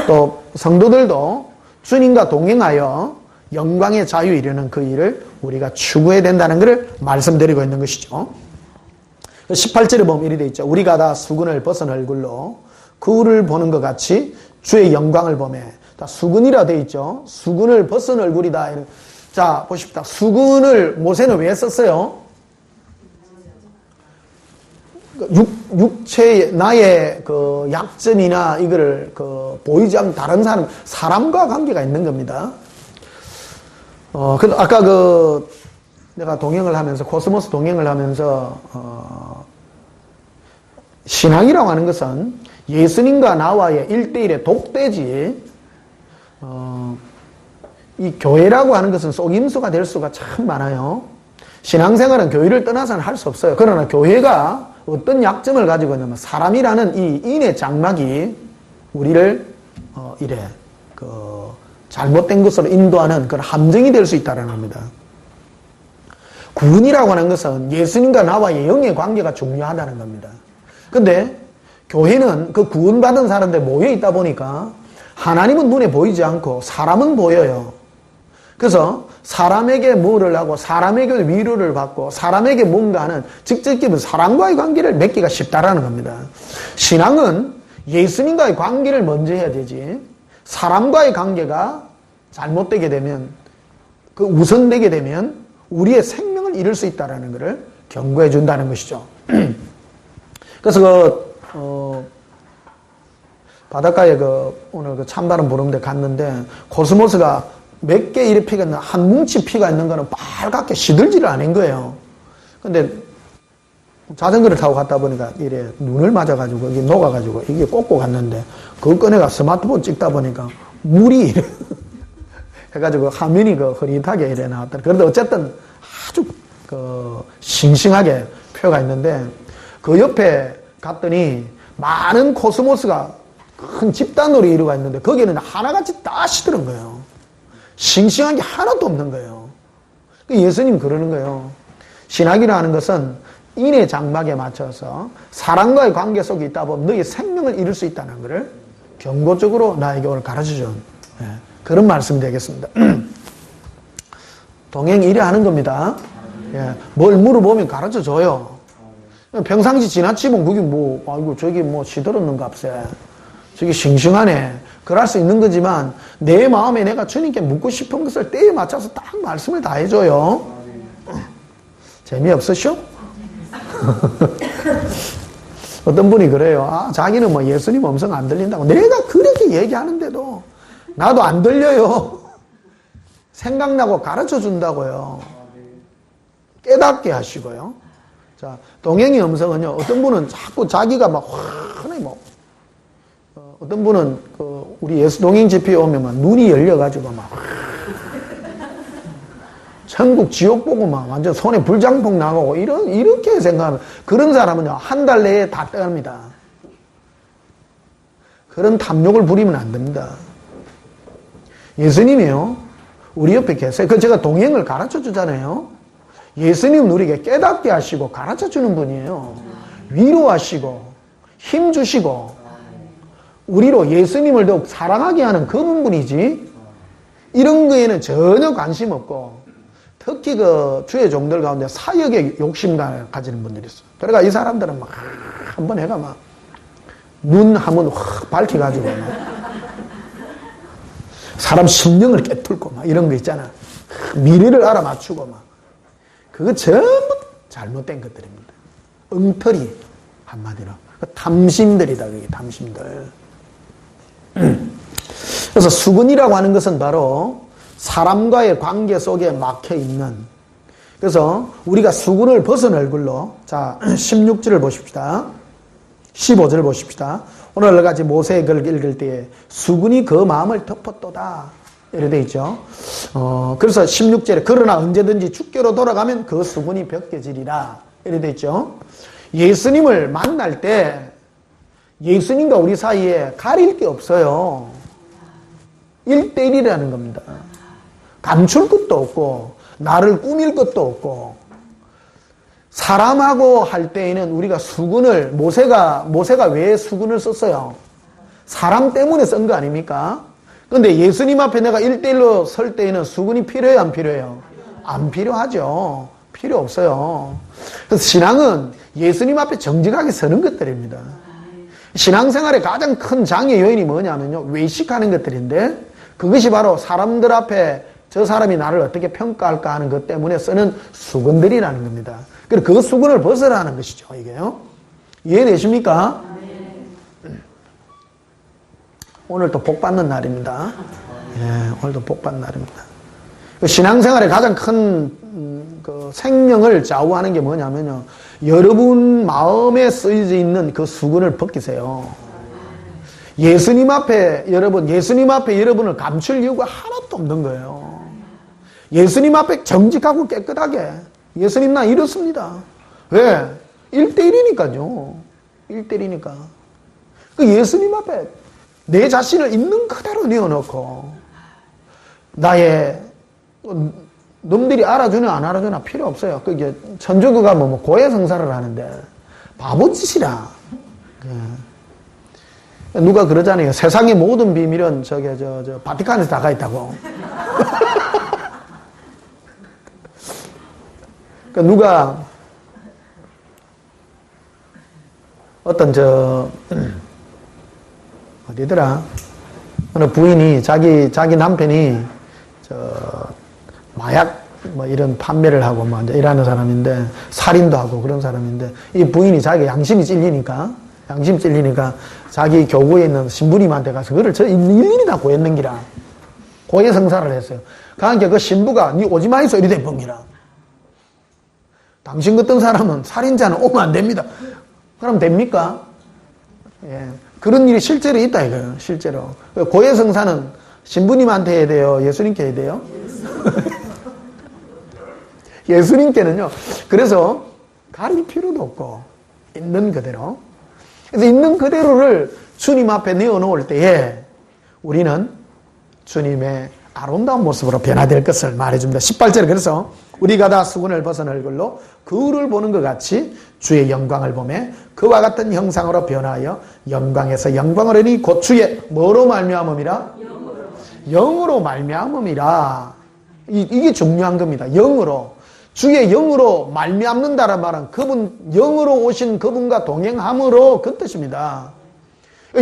또 성도들도 주님과 동행하여 영광의 자유 이루는 그 일을 우리가 추구해야 된다는 것을 말씀드리고 있는 것이죠. 18절에 보면 이렇게 되어 있죠. 우리가 다 수근을 벗은 얼굴로 그를 보는 것 같이 주의 영광을 보매. 다 수근이라 되어 있죠. 수근을 벗은 얼굴이다. 자, 보십시다. 수근을 모세는 왜 썼어요? 육체의, 나의 그 약점이나 이거를 보이지 않는 다른 사람과 관계가 있는 겁니다. 아까 내가 동행을 하면서, 코스모스 동행을 하면서, 신앙이라고 하는 것은 예수님과 나와의 1대1의 독대지, 이 교회라고 하는 것은 속임수가 될 수가 참 많아요. 신앙생활은 교회를 떠나서는 할 수 없어요. 그러나 교회가 어떤 약점을 가지고 있냐면 사람이라는 이 인의 장막이 우리를 잘못된 것으로 인도하는 그런 함정이 될 수 있다는 겁니다. 구원이라고 하는 것은 예수님과 나와의 영의 관계가 중요하다는 겁니다. 근데 교회는 그 구원받은 사람들 모여 있다 보니까 하나님은 눈에 보이지 않고 사람은 보여요. 그래서 사람에게 뭐를 하고 사람에게 위로를 받고 사람에게 뭔가 하는 직접적인 사람과의 관계를 맺기가 쉽다라는 겁니다. 신앙은 예수님과의 관계를 먼저 해야 되지 사람과의 관계가 잘못되게 되면 그 우선되게 되면 우리의 생명을 잃을 수 있다는 것을 경고해 준다는 것이죠. 그래서 바닷가에 오늘 찬바람 부는데 갔는데 코스모스가 몇 개 이렇게 피가 있는 한 뭉치 피가 있는 거는 빨갛게 시들지를 않은 거예요. 근데 자전거를 타고 갔다 보니까 이래 눈을 맞아가지고 이게 녹아가지고 이게 꽂고 갔는데 그걸 꺼내가 스마트폰 찍다 보니까 물이 이래 해가지고 화면이 흐릿하게 이래 나왔다. 그런데 어쨌든 아주 싱싱하게 표가 있는데 그 옆에 갔더니 많은 코스모스가 큰 집단으로 이루어가 있는데 거기에는 하나같이 다 시들은 거예요. 싱싱한 게 하나도 없는 거예요. 예수님 그러는 거예요. 신학이라는 것은 인의 장막에 맞춰서 사람과의 관계 속에 있다 보면 너의 생명을 잃을 수 있다는 것을 경고적으로 나에게 오늘 가르쳐준 그런 말씀이 되겠습니다. 동행 이래 하는 겁니다. 뭘 물어보면 가르쳐줘요. 평상시 지나치면 그게 아이고 저기 시들었는갑세. 저기 싱싱하네. 그럴 수 있는 거지만 내 마음에 내가 주님께 묻고 싶은 것을 때에 맞춰서 딱 말씀을 다 해줘요. 재미없으셔? 어떤 분이 그래요. 자기는 예수님 음성 안 들린다고. 내가 그렇게 얘기하는데도 나도 안 들려요. 생각나고 가르쳐 준다고요. 깨닫게 하시고요. 자, 동행의 음성은요, 어떤 분은 자꾸 자기가 환히 어떤 분은 우리 예수 동행 집회에 오면 눈이 열려가지고 천국 지옥 보고 완전 손에 불장풍 나가고 이렇게 생각하면 그런 사람은요, 한 달 내에 다 떠납니다. 그런 탐욕을 부리면 안 됩니다. 예수님이요, 우리 옆에 계세요. 제가 동행을 가르쳐 주잖아요. 예수님은 우리에게 깨닫게 하시고 가르쳐 주는 분이에요. 위로하시고 힘 주시고 우리로 예수님을 더욱 사랑하게 하는 그런 분이지 이런 거에는 전혀 관심 없고 특히 주의 종들 가운데 사역에 욕심을 가지는 분들이 있어요. 그러니까 이 사람들은 한번 해가 눈 한번 확 밝혀가지고 사람 심령을 깨뚫고 이런 거 있잖아. 미래를 알아맞추고 그거 전부 잘못된 것들입니다. 엉터리 한마디로 탐심들이다. 그게 탐심들. 그래서 수근이라고 하는 것은 바로 사람과의 관계 속에 막혀 있는. 그래서 우리가 수근을 벗은 얼굴로, 자 16절을 보십시다. 15절 보십시다. 오늘 같이 모세의 글을 읽을 때에 수근이 그 마음을 덮었도다 이렇게 되어 있죠. 그래서 16절에 그러나 언제든지 주께로 돌아가면 그 수근이 벗겨지리라 이렇게 되어 있죠. 예수님을 만날 때 예수님과 우리 사이에 가릴 게 없어요. 1대1이라는 겁니다. 감출 것도 없고 나를 꾸밀 것도 없고 사람하고 할 때에는 우리가 수근을 모세가 왜 수근을 썼어요? 사람 때문에 쓴 거 아닙니까? 근데 예수님 앞에 내가 1대1로 설 때에는 수근이 필요해요? 안 필요해요? 안 필요하죠. 필요 없어요. 그래서 신앙은 예수님 앞에 정직하게 서는 것들입니다. 신앙생활의 가장 큰 장애 요인이 뭐냐면요, 외식하는 것들인데 그것이 바로 사람들 앞에 저 사람이 나를 어떻게 평가할까 하는 것 때문에 쓰는 수건들이라는 겁니다. 그래서 그 수건을 벗어나는 것이죠, 이게요. 이해되십니까? 오늘도 복 받는 날입니다. 예, 오늘도 복 받는 날입니다. 신앙생활의 가장 큰 그 생명을 좌우하는 게 뭐냐면요. 여러분 마음에 쓰여져 있는 그 수건을 벗기세요. 예수님 앞에 여러분을 감출 이유가 하나도 없는 거예요. 예수님 앞에 정직하고 깨끗하게. 예수님 나 이렇습니다. 왜? 1대1이니까요. 1대1이니까. 그 예수님 앞에 내 자신을 있는 그대로 내어놓고 나의 놈들이 알아주나 안 알아주나 필요 없어요. 그게 천주교가 뭐 고해성사를 하는데 바보짓이라. 누가 그러잖아요. 세상의 모든 비밀은 저 바티칸에서 다가 있다고. 그러니까 누가 어떤 어디더라? 어느 부인이 자기 남편이 마약 뭐 이런 판매를 하고 뭐 일하는 사람인데 살인도 하고 그런 사람인데 이 부인이 자기 양심이 찔리니까 자기 교구에 있는 신부님한테 가서 그거를 일일이 다 고했는기라. 고해성사를 했어요. 그러니까 그 신부가 니 오지 마이소 이리 대뻥이라. 당신 같은 사람은 살인자는 오면 안 됩니다. 그럼 됩니까? 예. 그런 일이 실제로 있다 이거예요. 실제로. 고해성사는 신부님한테 해야 돼요? 예수님께 해야 돼요? 예수님께는요. 그래서 가릴 필요도 없고 있는 그대로. 그래서 있는 그대로를 주님 앞에 내어놓을 때에 우리는 주님의 아름다운 모습으로 변화될 것을 말해줍니다. 18절에 그래서 우리가 다 수건을 벗은 얼굴로 그를 보는 것 같이 주의 영광을 보매 그와 같은 형상으로 변하여 영광에서 영광을 얻으니 곧 주의 뭐로 말미암음이라? 영으로 말미암음이라. 이게 중요한 겁니다. 영으로. 주의 영으로 말미암는다란 말은 그분 영으로 오신 그분과 동행함으로 그 뜻입니다.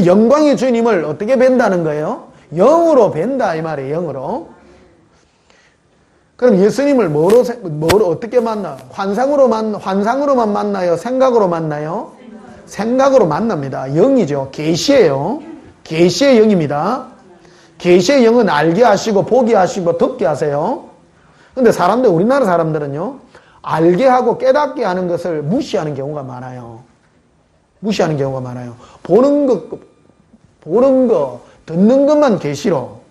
영광의 주님을 어떻게 뵌다는 거예요? 영으로 뵌다 이 말이에요. 영으로. 그럼 예수님을 뭐로 어떻게 만나? 환상으로만 만나요? 생각으로 만나요? 생각으로 만납니다. 영이죠. 계시예요. 계시의 영입니다. 계시의 영은 알게 하시고 보게 하시고 듣게 하세요. 근데 우리나라 사람들은요, 알게 하고 깨닫게 하는 것을 무시하는 경우가 많아요. 무시하는 경우가 많아요. 보는 거, 듣는 것만 계시로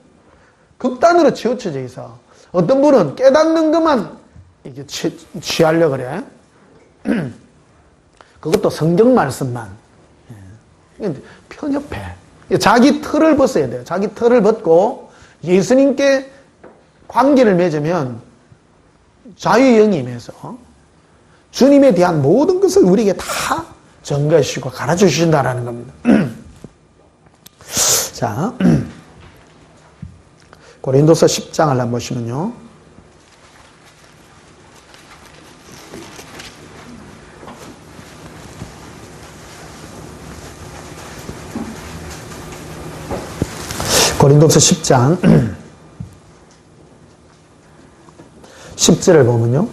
극단으로 치우쳐져 있어. 어떤 분은 깨닫는 것만 이게 취하려고 그래. 그것도 성경 말씀만. 편협해. 자기 틀을 벗어야 돼요. 자기 틀을 벗고 예수님께 관계를 맺으면 자유의 영이 임해서 주님에 대한 모든 것을 우리에게 다 전가해 주시고 가르쳐 주신다라는 겁니다. 자, 고린도서 10장을 한번 보시면요. 고린도서 10장 10절을 보면요.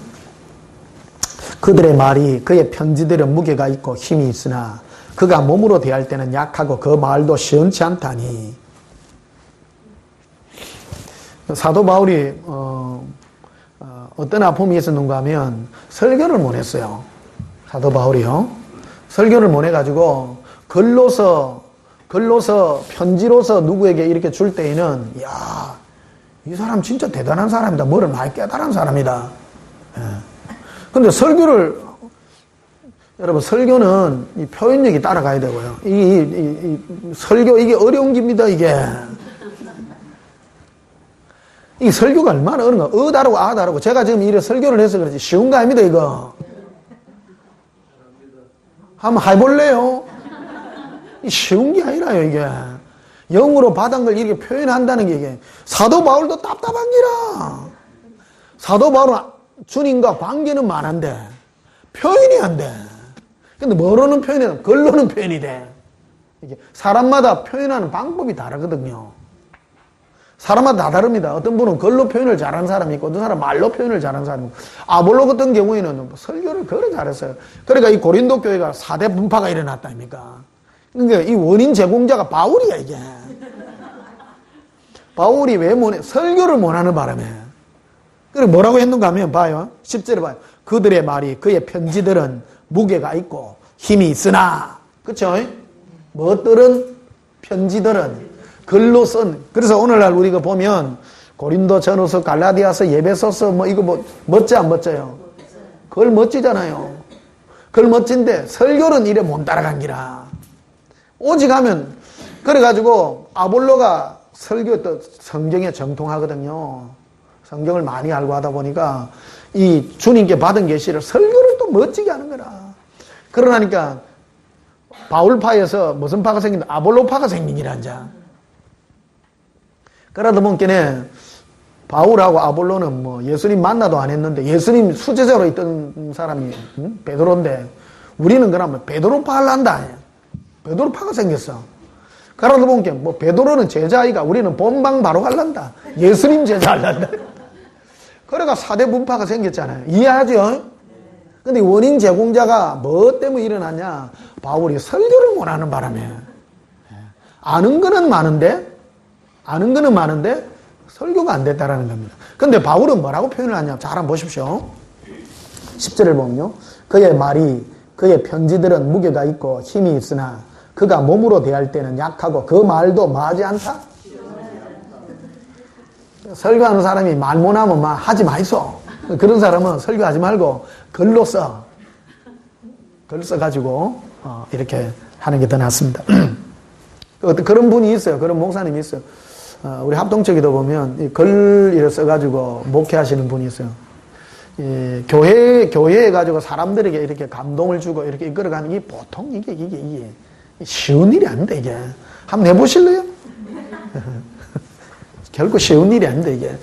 그들의 말이 그의 편지들은 무게가 있고 힘이 있으나 그가 몸으로 대할 때는 약하고 그 말도 시원치 않다니. 사도 바울이 어떤 아픔이 있었는가 하면 설교를 못 했어요. 사도 바울이요. 설교를 못 해가지고 글로서 편지로서 누구에게 이렇게 줄 때에는 이 사람 진짜 대단한 사람이다. 뭐를 많이 깨달은 사람이다. 근데 여러분, 설교는 이 표현력이 따라가야 되고요. 설교, 이게 어려운 겁니다, 이게. 이 설교가 얼마나 어려운가. 다르고 다르고. 제가 지금 이래 설교를 해서 그렇지. 쉬운 거 아닙니다, 이거. 한번 해볼래요? 쉬운 게 아니라요, 이게. 영으로 받은 걸 이렇게 표현한다는 게 이게. 사도 바울도 답답한 기라. 사도 바울은 주님과 관계는 많은데 표현이 안 돼. 근데 뭐로는 표현이 돼? 글로는 표현이 돼. 이게 사람마다 표현하는 방법이 다르거든요. 사람마다 다 다릅니다. 어떤 분은 글로 표현을 잘하는 사람이 있고, 어떤 사람은 말로 표현을 잘하는 사람이 있고, 아볼로 같은 경우에는 설교를 그래 잘했어요. 그러니까 이 고린도 교회가 4대 분파가 일어났다, 아닙니까? 그러니까 이 원인 제공자가 바울이야, 이게. 바울이 왜 설교를 못하는 바람에. 그리고 뭐라고 했는가 하면, 봐요. 10절에 봐요. 그들의 말이, 그의 편지들은 무게가 있고 힘이 있으나, 그쵸? 뭐들은, 편지들은, 글로 쓴, 그래서 오늘날 우리가 보면, 고린도 전후서, 갈라디아서, 예배소서, 이거 멋져, 안 멋져요? 글 멋지잖아요. 글 멋진데, 설교는 이래 못 따라간 기라. 오직 하면, 그래가지고, 아볼로가 설교 또 성경에 정통하거든요. 성경을 많이 알고 하다 보니까, 이 주님께 받은 계시를 설교를 또 멋지게 하는 거라. 그러나니까, 바울파에서 무슨 파가 생긴다? 아볼로파가 생긴이라, 이제. 그러다 보니까 바울하고 아볼로는 예수님 만나도 안 했는데 예수님 수제자로 있던 사람이 베드로인데 우리는 그러면 베드로파 할란다. 베드로파가 생겼어. 그러다 보니까 베드로는 제자이가 우리는 본방 바로 할란다. 예수님 제자 할란다. 그래가 4대 분파가 생겼잖아요. 이해하죠? 근데 원인 제공자가 뭐 때문에 일어났냐? 바울이 설교를 못하는 바람에. 아는 거는 많은데 설교가 안 됐다라는 겁니다. 근데 바울은 뭐라고 표현을 하냐? 잘 한번 보십시오. 10절을 보면요. 그의 말이, 그의 편지들은 무게가 있고 힘이 있으나 그가 몸으로 대할 때는 약하고 그 말도 마하지 않다? 설교하는 사람이 말 못하면 하지 마이소. 그런 사람은 설교하지 말고 글로 써. 글 써가지고 이렇게 하는 게 더 낫습니다. 그런 분이 있어요. 그런 목사님이 있어요. 우리 합동체기도 보면 글을 써가지고 목회하시는 분이 있어요. 교회에 가지고 사람들에게 이렇게 감동을 주고 이렇게 이끌어가는 게 보통 이게 쉬운 일이 아닌데 이게. 한번 해보실래요? 결코 쉬운 일이 아닌데 이게.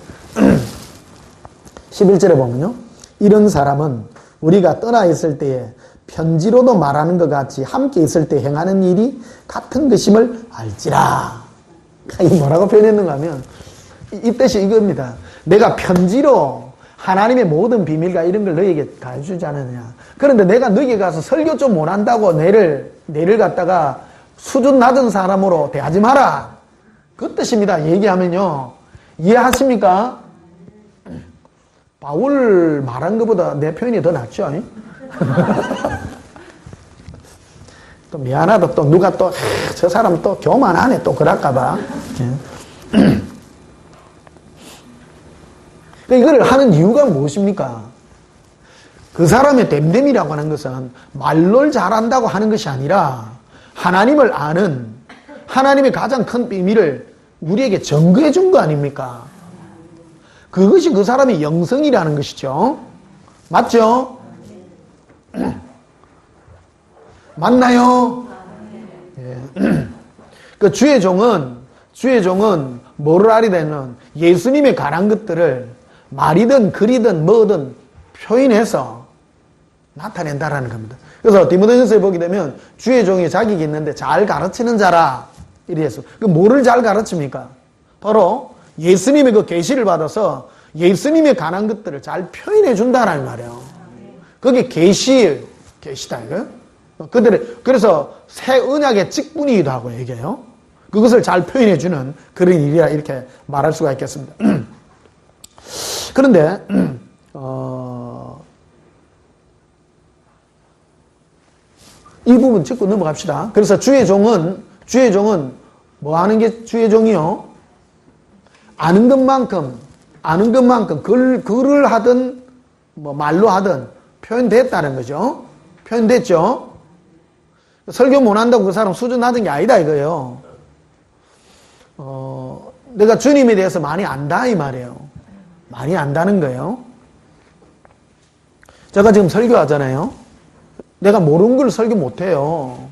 11절에 보면요. 이런 사람은 우리가 떠나 있을 때에 편지로도 말하는 것 같이 함께 있을 때 행하는 일이 같은 것임을 알지라. 이 뭐라고 표현했는가 하면 이 뜻이 이겁니다. 내가 편지로 하나님의 모든 비밀과 이런 걸 너에게 다 해주지 않느냐. 그런데 내가 너에게 가서 설교 좀 못한다고 내를 갖다가 수준 낮은 사람으로 대하지 마라. 그 뜻입니다. 얘기하면요. 이해하십니까? 바울 말한 것보다 내 표현이 더 낫죠? 또 미안하다. 또 누가 또 저 사람 또 교만하네. 또 그럴까봐. 이거를 하는 이유가 무엇입니까? 그 사람의 됨됨이라고 하는 것은 말로 잘한다고 하는 것이 아니라 하나님을 아는 하나님의 가장 큰 비밀을 우리에게 증거해 준 거 아닙니까? 그것이 그 사람의 영성이라는 것이죠. 맞죠? 맞나요? 예. 그 주의 종은 뭐를 알이되는 예수님에 관한 것들을 말이든 글이든 뭐든 표현해서 나타낸다라는 겁니다. 그래서 디모데전서에 보게 되면 주의 종이 자격이 있는데 잘 가르치는 자라 이래서 그 뭐를 잘 가르칩니까? 바로 예수님의 그 계시를 받아서 예수님에 관한 것들을 잘 표현해 준다라는 말이에요. 그게 계시다 이거. 그래서 새 언약의 직분이기도 하고 얘기해요. 그것을 잘 표현해 주는 그런 일이라 이렇게 말할 수가 있겠습니다. 그런데 이 부분 짚고 넘어갑시다. 그래서 주의 종은 뭐 하는 게 주의 종이요? 아는 것만큼 글을 하든 뭐 말로 하든 표현됐다는 거죠. 표현됐죠. 설교 못한다고 그 사람 수준 낮은 게 아니다 이거예요. 내가 주님에 대해서 많이 안다 이 말이에요. 많이 안다는 거예요. 제가 지금 설교하잖아요. 내가 모르는 걸 설교 못해요.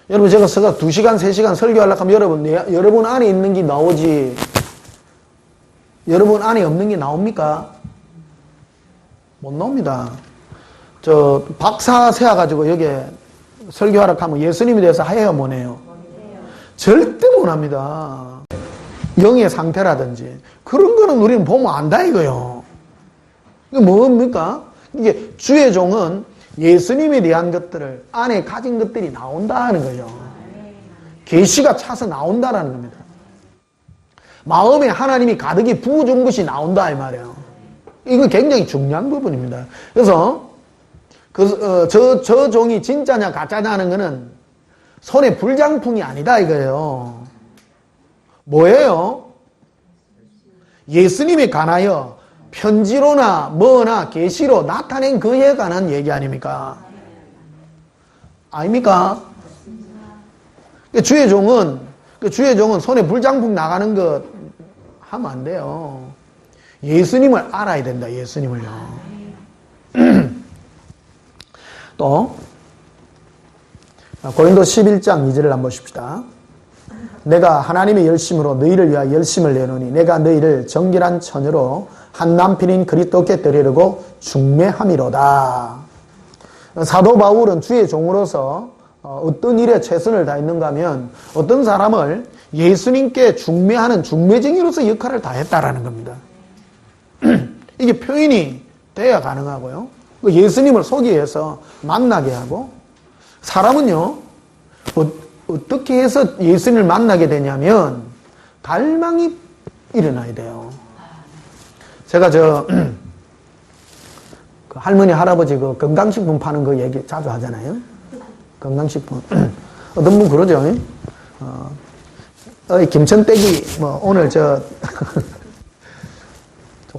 여러분 제가 2시간 3시간 설교하려고 하면 여러분 안에 있는 게 나오지 여러분 안에 없는 게 나옵니까? 못 나옵니다. 저 박사 세워가지고 여기에 설교하라고 하면 예수님에 대해서 해요 못 해요? 절대 못 합니다. 영의 상태라든지 그런 거는 우리는 보면 안다 이거요. 이게 뭡니까? 이게 주의 종은 예수님에 대한 것들을 안에 가진 것들이 나온다 하는 거죠. 계시가 차서 나온다라는 겁니다. 마음에 하나님이 가득히 부어준 것이 나온다 이 말이에요. 이거 굉장히 중요한 부분입니다. 그래서 저 종이 진짜냐 가짜냐 하는 거는 손에 불장풍이 아니다 이거예요. 뭐예요? 예수님에 관하여 편지로나 뭐나 계시로 나타낸 그에 관한 얘기 아닙니까? 아닙니까? 주의 종은 손에 불장풍 나가는 것 하면 안 돼요. 예수님을 알아야 된다. 예수님을요. 또 고린도 11장 2절을 한번 보십시다. 내가 하나님의 열심으로 너희를 위하여 열심을 내노니 내가 너희를 정결한 처녀로 한 남편인 그리스도께 드리려고 중매함이로다. 사도 바울은 주의 종으로서 어떤 일에 최선을 다했는가 하면 어떤 사람을 예수님께 중매하는 중매쟁이로서 역할을 다했다라는 겁니다. 이게 표현이 돼야 가능하고요. 예수님을 속이기 위해서 만나게 하고 사람은요 어떻게 해서 예수님을 만나게 되냐면 갈망이 일어나야 돼요. 제가 그 할머니 할아버지 그 건강식품 파는 그 얘기 자주 하잖아요. 건강식품 어떤 분 그러죠. 김천댁이 뭐 오늘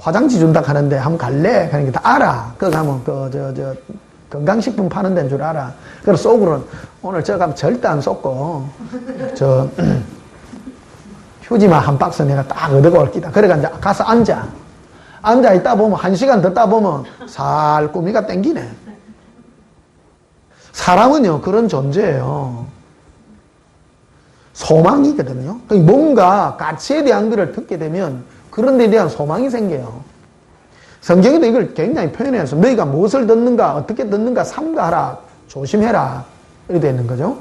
화장지 준다 하는데 한번 갈래? 그러니까 다 알아. 그거 가면 건강식품 파는 데인 줄 알아. 그래서 속으로는 오늘 저 가면 절대 안 쏟고 휴지만 한 박스 내가 딱 얻어가 올 기다. 그래 가서 앉아 있다 보면 1시간 듣다 보면 살 꾸미가 땡기네. 사람은요 그런 존재예요. 소망이거든요. 뭔가 가치에 대한 것을 듣게 되면 그런 데 대한 소망이 생겨요. 성경에도 이걸 굉장히 표현해서 너희가 무엇을 듣는가 어떻게 듣는가 삼가하라 조심해라 이렇게 되는 거죠.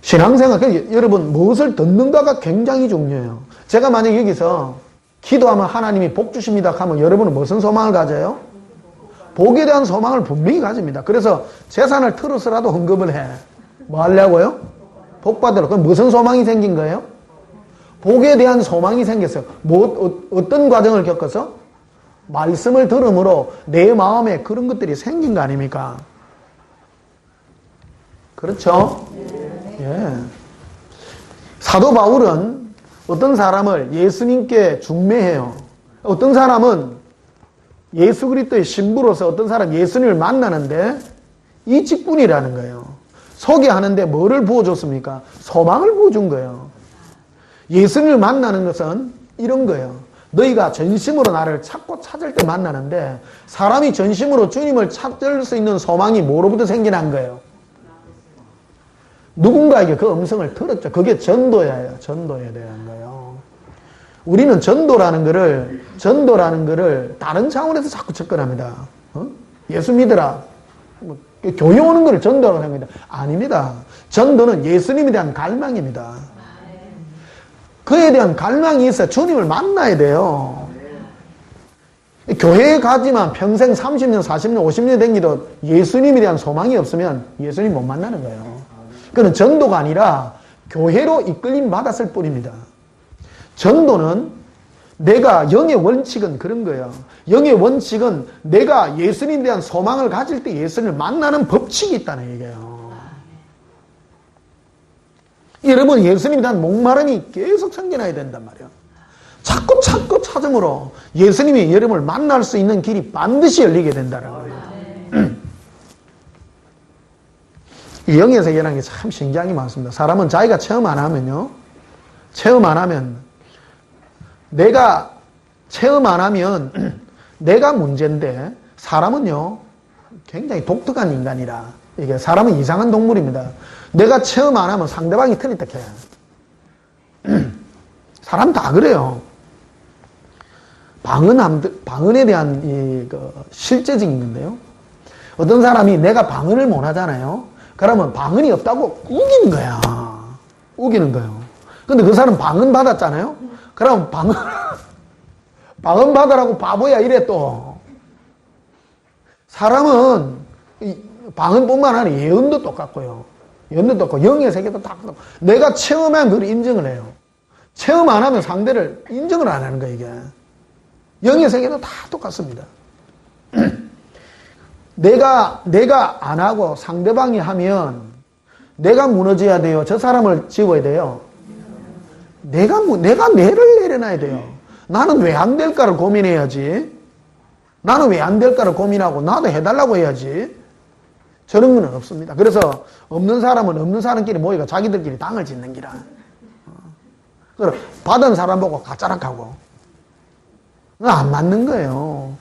신앙생활 여러분 무엇을 듣는가가 굉장히 중요해요. 제가 만약 여기서 기도하면 하나님이 복 주십니다 하면 여러분은 무슨 소망을 가져요? 복에 대한 소망을 분명히 가집니다. 그래서 재산을 틀어서라도 헌금을 해. 뭐 하려고요? 복 받으러. 그럼 무슨 소망이 생긴 거예요? 복에 대한 소망이 생겼어요. 어떤 과정을 겪어서? 말씀을 들음으로 내 마음에 그런 것들이 생긴 거 아닙니까? 그렇죠? 예. 사도 바울은 어떤 사람을 예수님께 중매해요. 어떤 사람은 예수 그리스도의 신부로서 어떤 사람 예수님을 만나는데 이 직분이라는 거예요. 소개하는데 뭐를 부어줬습니까? 소망을 부어준 거예요. 예수님을 만나는 것은 이런 거예요. 너희가 전심으로 나를 찾고 찾을 때 만나는데 사람이 전심으로 주님을 찾을 수 있는 소망이 뭐로부터 생겨난 거예요? 누군가에게 그 음성을 들었죠. 그게 전도예요. 전도에 대한 거예요. 우리는 전도라는 거를 다른 차원에서 자꾸 접근합니다. 예수 믿으라. 교회 오는 거를 전도라고 합니다. 아닙니다. 전도는 예수님에 대한 갈망입니다. 그에 대한 갈망이 있어야 주님을 만나야 돼요. 교회에 가지만 평생 30년, 40년, 50년 댕기도 예수님에 대한 소망이 없으면 예수님 못 만나는 거예요. 그건 전도가 아니라 교회로 이끌림 받았을 뿐입니다. 전도는 내가 영의 원칙은 그런 거예요. 영의 원칙은 내가 예수님에 대한 소망을 가질 때 예수님을 만나는 법칙이 있다는 얘기예요. 여러분 예수님에 대한 목마름이 계속 생겨나야 된단 말이에요. 자꾸 찾음으로 예수님이 여러분을 만날 수 있는 길이 반드시 열리게 된다는 거예요. 이 영의 세계라는 게 참 신기한 게 많습니다. 사람은 자기가 체험 안 하면 내가 체험 안 하면 내가 문제인데 사람은요 굉장히 독특한 인간이라 이게 사람은 이상한 동물입니다. 내가 체험 안 하면 상대방이 틀릴 때 해. 사람 다 그래요. 방언에 대한 실제적인 건데요. 어떤 사람이 내가 방언을 못 하잖아요. 그러면 방언이 없다고 우기는 거야. 우기는 거예요. 근데 그 사람 방언 받았잖아요? 그럼 방언 받으라고 바보야 이래 또. 사람은 방언뿐만 아니라 예언도 똑같고요. 예언도 똑같고 영의 세계도 다 똑같고 내가 체험하면 그걸 인정을 해요. 체험 안 하면 상대를 인정을 안 하는 거예요 이게. 영의 세계도 다 똑같습니다. 내가 안 하고 상대방이 하면 내가 무너져야 돼요. 저 사람을 지워야 돼요. 내가 뇌를 내려놔야 돼요. 나는 왜 안 될까를 고민해야지. 나는 왜 안 될까를 고민하고 나도 해달라고 해야지. 저런 건 없습니다. 그래서 없는 사람은 없는 사람끼리 모이가 자기들끼리 당을 짓는 기라. 그래서 받은 사람 보고 가짜락하고. 안 맞는 거예요.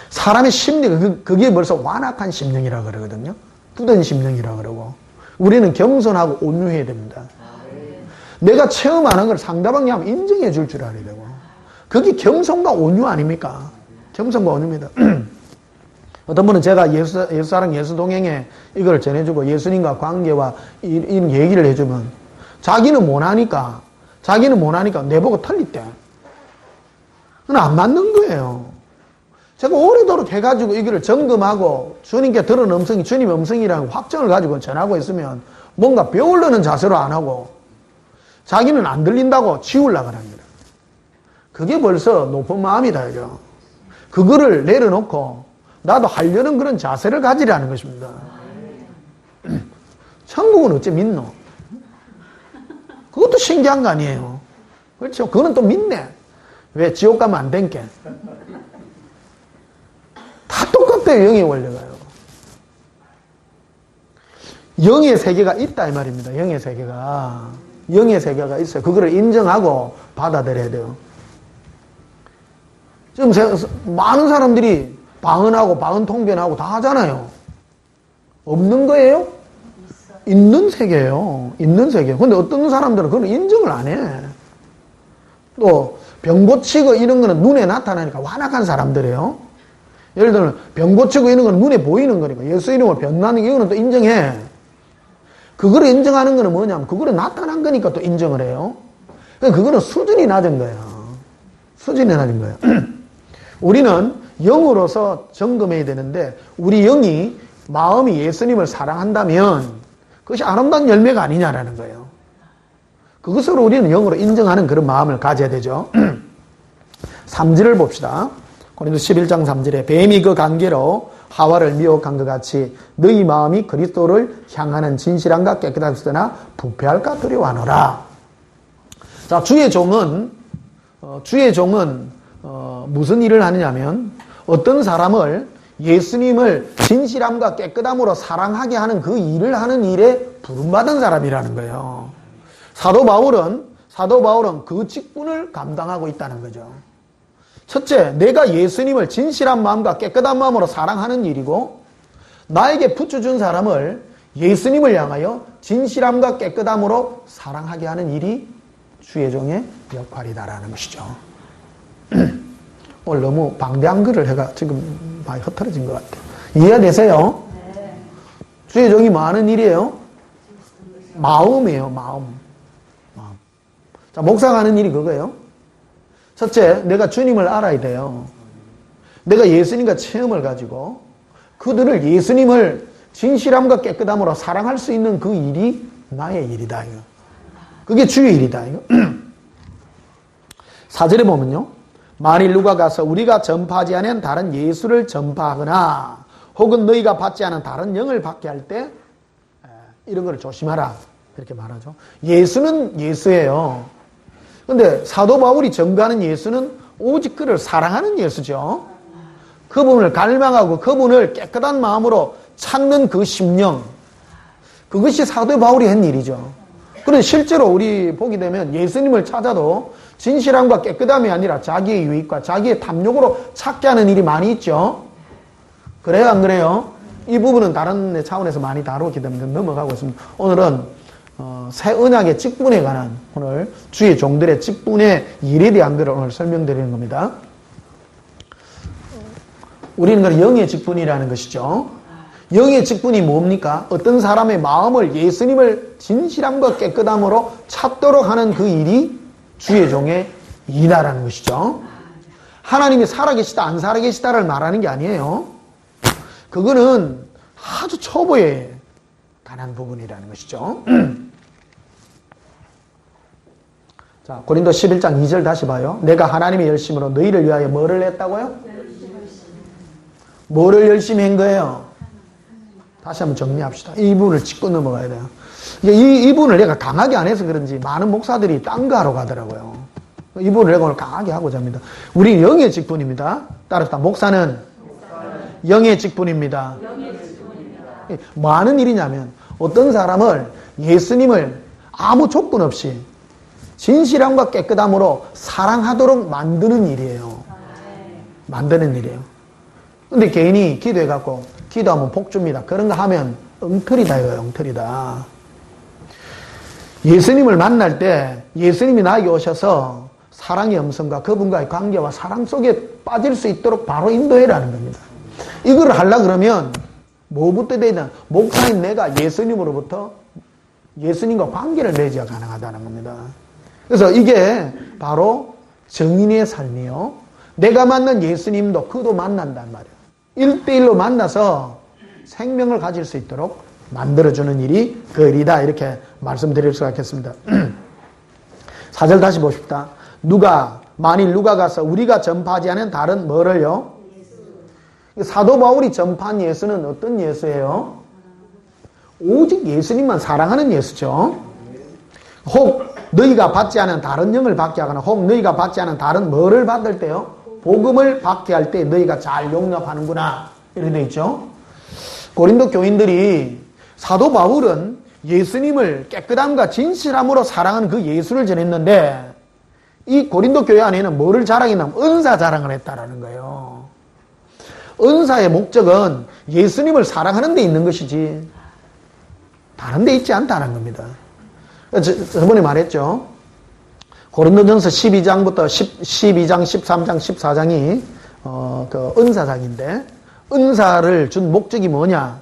사람의 심리가 그게 벌써 완악한 심령이라 그러거든요. 굳은 심령이라 그러고. 우리는 겸손하고 온유해야 됩니다. 내가 체험하는 걸 상대방이 하면 인정해 줄 줄 알아야 되고. 그게 겸손과 온유 아닙니까? 겸손과 온유입니다. 어떤 분은 제가 예수사랑 예수동행에 이걸 전해주고 예수님과 관계와 이런 얘기를 해주면 자기는 못하니까 내보고 틀리대. 그건 안 맞는 거예요. 제가 오래도록 해가지고 이 길을 점검하고 주님께 들은 음성이 주님의 음성이라는 확정을 가지고 전하고 있으면 뭔가 배우려는 자세로 안 하고 자기는 안 들린다고 지우려고 하는 거예요. 그게 벌써 높은 마음이다 이죠. 그거를 내려놓고 나도 하려는 그런 자세를 가지라는 것입니다. 천국은 어째 믿노? 그것도 신기한 거 아니에요. 그렇죠? 그거는 또 믿네. 왜? 지옥 가면 안 된게. 다 똑같아요. 영의 원리가요. 영의 세계가 있다 이 말입니다. 영의 세계가 있어요. 그거를 인정하고 받아들여야 돼요. 지금 많은 사람들이 방언하고 방언통변하고 다 하잖아요. 없는 거예요? 있는 세계예요. 있는 세계. 근데 어떤 사람들은 그걸 인정을 안 해. 또 병 고치고 이런 거는 눈에 나타나니까 완악한 사람들이에요. 예를 들면 병 고치고 이런 건 눈에 보이는 거니까 예수 이름으로 변나는 게 이거는 또 인정해. 그거를 인정하는 거는 뭐냐면 그거를 나타난 거니까 또 인정을 해요. 그거는 수준이 낮은 거예요. 수준이 낮은 거예요. 우리는 영으로서 점검해야 되는데 우리 영이 마음이 예수님을 사랑한다면 그것이 아름다운 열매가 아니냐라는 거예요. 그것으로 우리는 영으로 인정하는 그런 마음을 가져야 되죠. 3절을 봅시다. 고린도서 11장 3절에 뱀이 그 관계로 하와를 미혹한 것 같이 너희 마음이 그리스도를 향하는 진실함과 깨끗함이나 부패할까 두려워하노라. 자, 주의 종은 무슨 일을 하느냐면 어떤 사람을 예수님을 진실함과 깨끗함으로 사랑하게 하는 그 일을 하는 일에 부름받은 사람이라는 거예요. 사도 바울은 그 직분을 감당하고 있다는 거죠. 첫째, 내가 예수님을 진실한 마음과 깨끗한 마음으로 사랑하는 일이고 나에게 붙여준 사람을 예수님을 향하여 진실함과 깨끗함으로 사랑하게 하는 일이 주의 종의 역할이다라는 것이죠. 오늘 너무 방대한 글을 해가 지금 많이 흐트러진 것 같아요. 이해되세요? 네. 주의 종이 뭐 하는 일이에요? 마음이에요, 마음. 자, 목사가 하는 일이 그거예요. 첫째, 내가 주님을 알아야 돼요. 내가 예수님과 체험을 가지고 그들을 예수님을 진실함과 깨끗함으로 사랑할 수 있는 그 일이 나의 일이다. 이거. 그게 주의 일이다. 이거. 4절에 보면요. 만일 누가 가서 우리가 전파하지 않은 다른 예수를 전파하거나 혹은 너희가 받지 않은 다른 영을 받게 할 때 이런 걸 조심하라. 이렇게 말하죠. 예수는 예수예요. 근데 사도 바울이 전가하는 예수는 오직 그를 사랑하는 예수죠. 그분을 갈망하고 그분을 깨끗한 마음으로 찾는 그 심령, 그것이 사도 바울이 한 일이죠. 그런데 실제로 우리 보게 되면 예수님을 찾아도 진실함과 깨끗함이 아니라 자기의 유익과 자기의 탐욕으로 찾게 하는 일이 많이 있죠. 그래요, 안 그래요? 이 부분은 다른 차원에서 많이 다루기 때문에 넘어가고 있습니다. 오늘은 새 언약의 직분에 관한 오늘 주의 종들의 직분의 일에 대한 것을 오늘 설명드리는 겁니다. 우리는 그 영의 직분이라는 것이죠. 영의 직분이 뭡니까? 어떤 사람의 마음을 예수님을 진실함과 깨끗함으로 찾도록 하는 그 일이 주의 종의 일이라는 것이죠. 하나님이 살아계시다 안 살아계시다를 말하는 게 아니에요. 그거는 아주 초보에 관한 부분이라는 것이죠. 자, 고린도 11장 2절 다시 봐요. 내가 하나님의 열심으로 너희를 위하여 뭐를 했다고요? 뭐를 열심히 한 거예요? 다시 한번 정리합시다. 이 부분을 짚고 넘어가야 돼요. 이 부분을 내가 강하게 안 해서 그런지 많은 목사들이 딴 거 하러 가더라고요. 이 부분을 내가 오늘 강하게 하고자 합니다. 우리 영의 직분입니다. 따라서 목사는 영의 직분입니다. 뭐 하는 일이냐면 어떤 사람을 예수님을 아무 조건 없이 진실함과 깨끗함으로 사랑하도록 만드는 일이에요. 만드는 일이에요. 근데 개인이 기도해갖고 기도하면 복 줍니다. 그런 거 하면 엉터리다 이거예요. 엉터리다. 예수님을 만날 때 예수님이 나에게 오셔서 사랑의 음성과 그분과의 관계와 사랑 속에 빠질 수 있도록 바로 인도해라는 겁니다. 이걸 하려고 그러면 뭐부터 되냐? 목사인 내가 예수님으로부터 예수님과 관계를 맺어야 가능하다는 겁니다. 그래서 이게 바로 정인의 삶이요. 내가 만난 예수님도 그도 만난단 말이에요. 1대1로 만나서 생명을 가질 수 있도록 만들어주는 일이 그 일이다. 이렇게 말씀드릴 수가 있겠습니다. 4절 다시 보십시다. 만일 누가 가서 우리가 전파하지 않은 다른 뭐를요? 사도 바울이 전파한 예수는 어떤 예수예요? 오직 예수님만 사랑하는 예수죠. 혹 너희가 받지 않은 다른 영을 받게 하거나 혹 너희가 받지 않은 다른 뭐를 받을 때요? 복음을 받게 할 때 너희가 잘 용납하는구나. 이렇게 되어 있죠. 고린도 교인들이 사도 바울은 예수님을 깨끗함과 진실함으로 사랑하는 그 예수를 전했는데 이 고린도 교회 안에는 뭐를 자랑했냐면 은사 자랑을 했다라는 거예요. 은사의 목적은 예수님을 사랑하는 데 있는 것이지 다른 데 있지 않다는 겁니다. 저번에 말했죠. 고린도전서 12장부터 12장, 13장, 14장이 그 은사장인데 은사를 준 목적이 뭐냐?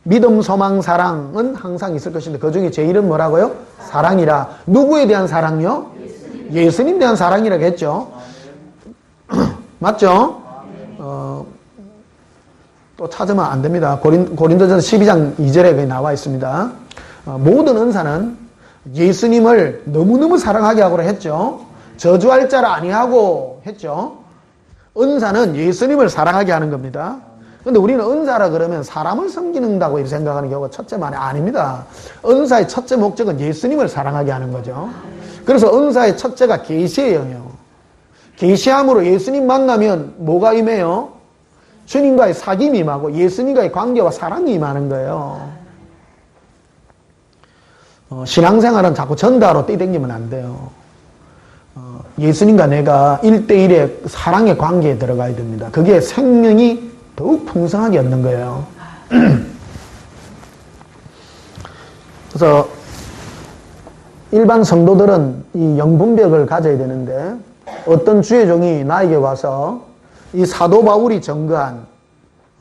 믿음, 소망, 사랑은 항상 있을 것인데 그 중에 제일은 뭐라고요? 사랑이라. 누구에 대한 사랑요? 예수님에 대한 사랑이라고 했죠. 맞죠? 또 찾으면 안 됩니다. 고린도전서 12장 2절에 나와 있습니다. 모든 은사는 예수님을 너무너무 사랑하게 하고 했죠. 저주할 자라 아니하고 했죠. 은사는 예수님을 사랑하게 하는 겁니다. 근데 우리는 은사라 그러면 사람을 섬기는다고 이렇게 생각하는 경우가 첫째만이 아닙니다. 은사의 첫째 목적은 예수님을 사랑하게 하는 거죠. 그래서 은사의 첫째가 계시예요. 계시함으로 예수님 만나면 뭐가 임해요? 주님과의 사귐이 임하고 예수님과의 관계와 사랑이 임하는 거예요. 신앙생활은 자꾸 전다로 뛰댕기면 안 돼요. 예수님과 내가 1대1의 사랑의 관계에 들어가야 됩니다. 그게 생명이 더욱 풍성하게 얻는 거예요. 그래서 일반 성도들은 이 영분별을 가져야 되는데 어떤 주의 종이 나에게 와서 이 사도 바울이 전거한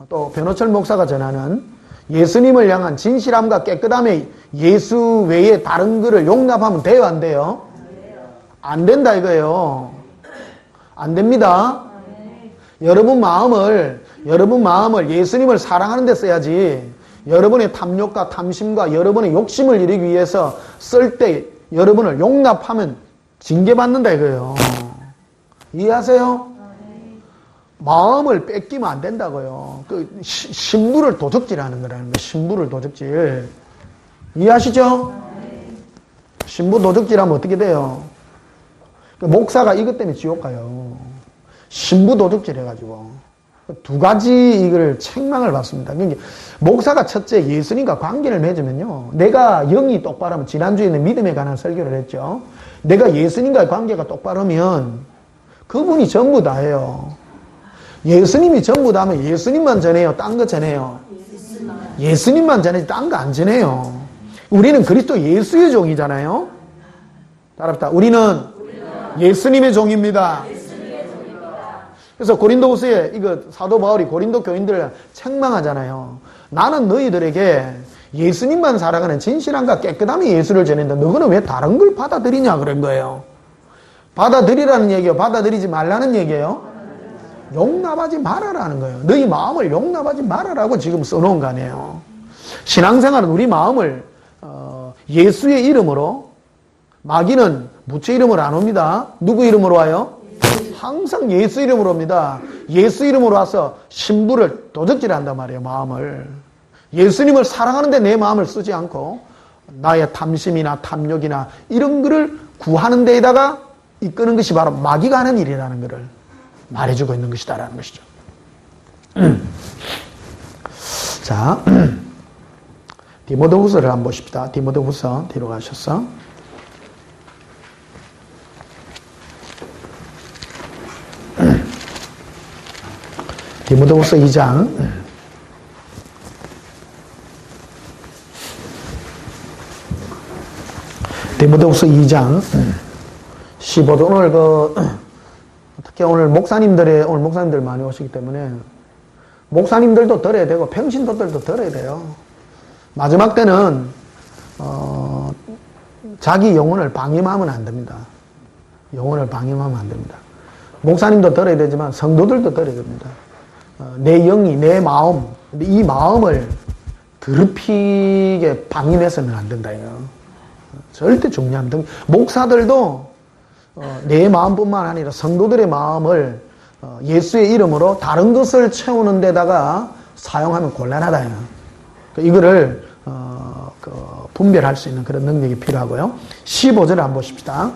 또 변호철 목사가 전하는 예수님을 향한 진실함과 깨끗함의 예수 외에 다른 것을 용납하면 돼요, 안 돼요? 안 된다 이거예요. 안 됩니다. 여러분 마음을 예수님을 사랑하는 데 써야지 여러분의 탐욕과 탐심과 여러분의 욕심을 이루기 위해서 쓸 때 여러분을 용납하면 징계받는다 이거예요. 이해하세요? 마음을 뺏기면 안 된다고요. 그 신부를 도적질하는 거라는 거예요. 신부를 도적질. 이해하시죠? 신부 도적질하면 어떻게 돼요? 목사가 이것 때문에 지옥 가요. 신부 도적질 해가지고. 두 가지 이걸 책망을 받습니다. 그러니까 목사가 첫째 예수님과 관계를 맺으면요. 내가 영이 똑바르면 지난주에는 믿음에 관한 설교를 했죠. 내가 예수님과의 관계가 똑바르면 그분이 전부 다예요. 예수님이 전부 다면 예수님만 전해요? 딴 거 전해요? 예수님만 전해지 딴 거 안 전해요. 우리는 그리스도 예수의 종이잖아요. 따라합시다. 우리는 예수님의 종입니다. 그래서 고린도후서에 이거 사도 바울이 고린도 교인들을 책망하잖아요. 나는 너희들에게 예수님만 살아가는 진실함과 깨끗함의 예수를 전했는데 너희는 왜 다른 걸 받아들이냐 그런 거예요. 받아들이라는 얘기예요? 받아들이지 말라는 얘기예요? 용납하지 말아라는 거예요. 너희 마음을 용납하지 말아라고 지금 써놓은 거 아니에요. 신앙생활은 우리 마음을 예수의 이름으로, 마귀는 무죄 이름으로 안 옵니다. 누구 이름으로 와요? 항상 예수 이름으로 옵니다. 예수 이름으로 와서 신부를 도적질한단 말이에요. 마음을. 예수님을 사랑하는데 내 마음을 쓰지 않고 나의 탐심이나 탐욕이나 이런 거를 구하는 데에다가 이끄는 것이 바로 마귀가 하는 일이라는 것을 말해주고 있는 것이다라는 것이죠. 자, 디모데후서를 한번 보십시다. 디모데후서 뒤로 가셨어. 디모데후서 2장 15절. 오늘 특히 오늘 목사님들 많이 오시기 때문에 목사님들도 들어야 되고 평신도들도 들어야 돼요. 마지막 때는 자기 영혼을 방임하면 안 됩니다. 영혼을 방임하면 안 됩니다. 목사님도 들어야 되지만 성도들도 들어야 됩니다. 내 영이, 내 마음, 이 마음을 더럽히게 방임해서는 안 된다. 이거. 절대 중요합니다. 목사들도 내 마음뿐만 아니라 성도들의 마음을 예수의 이름으로 다른 것을 채우는 데다가 사용하면 곤란하다. 이거를 분별할 수 있는 그런 능력이 필요하고요. 15절을 한번 보십시다.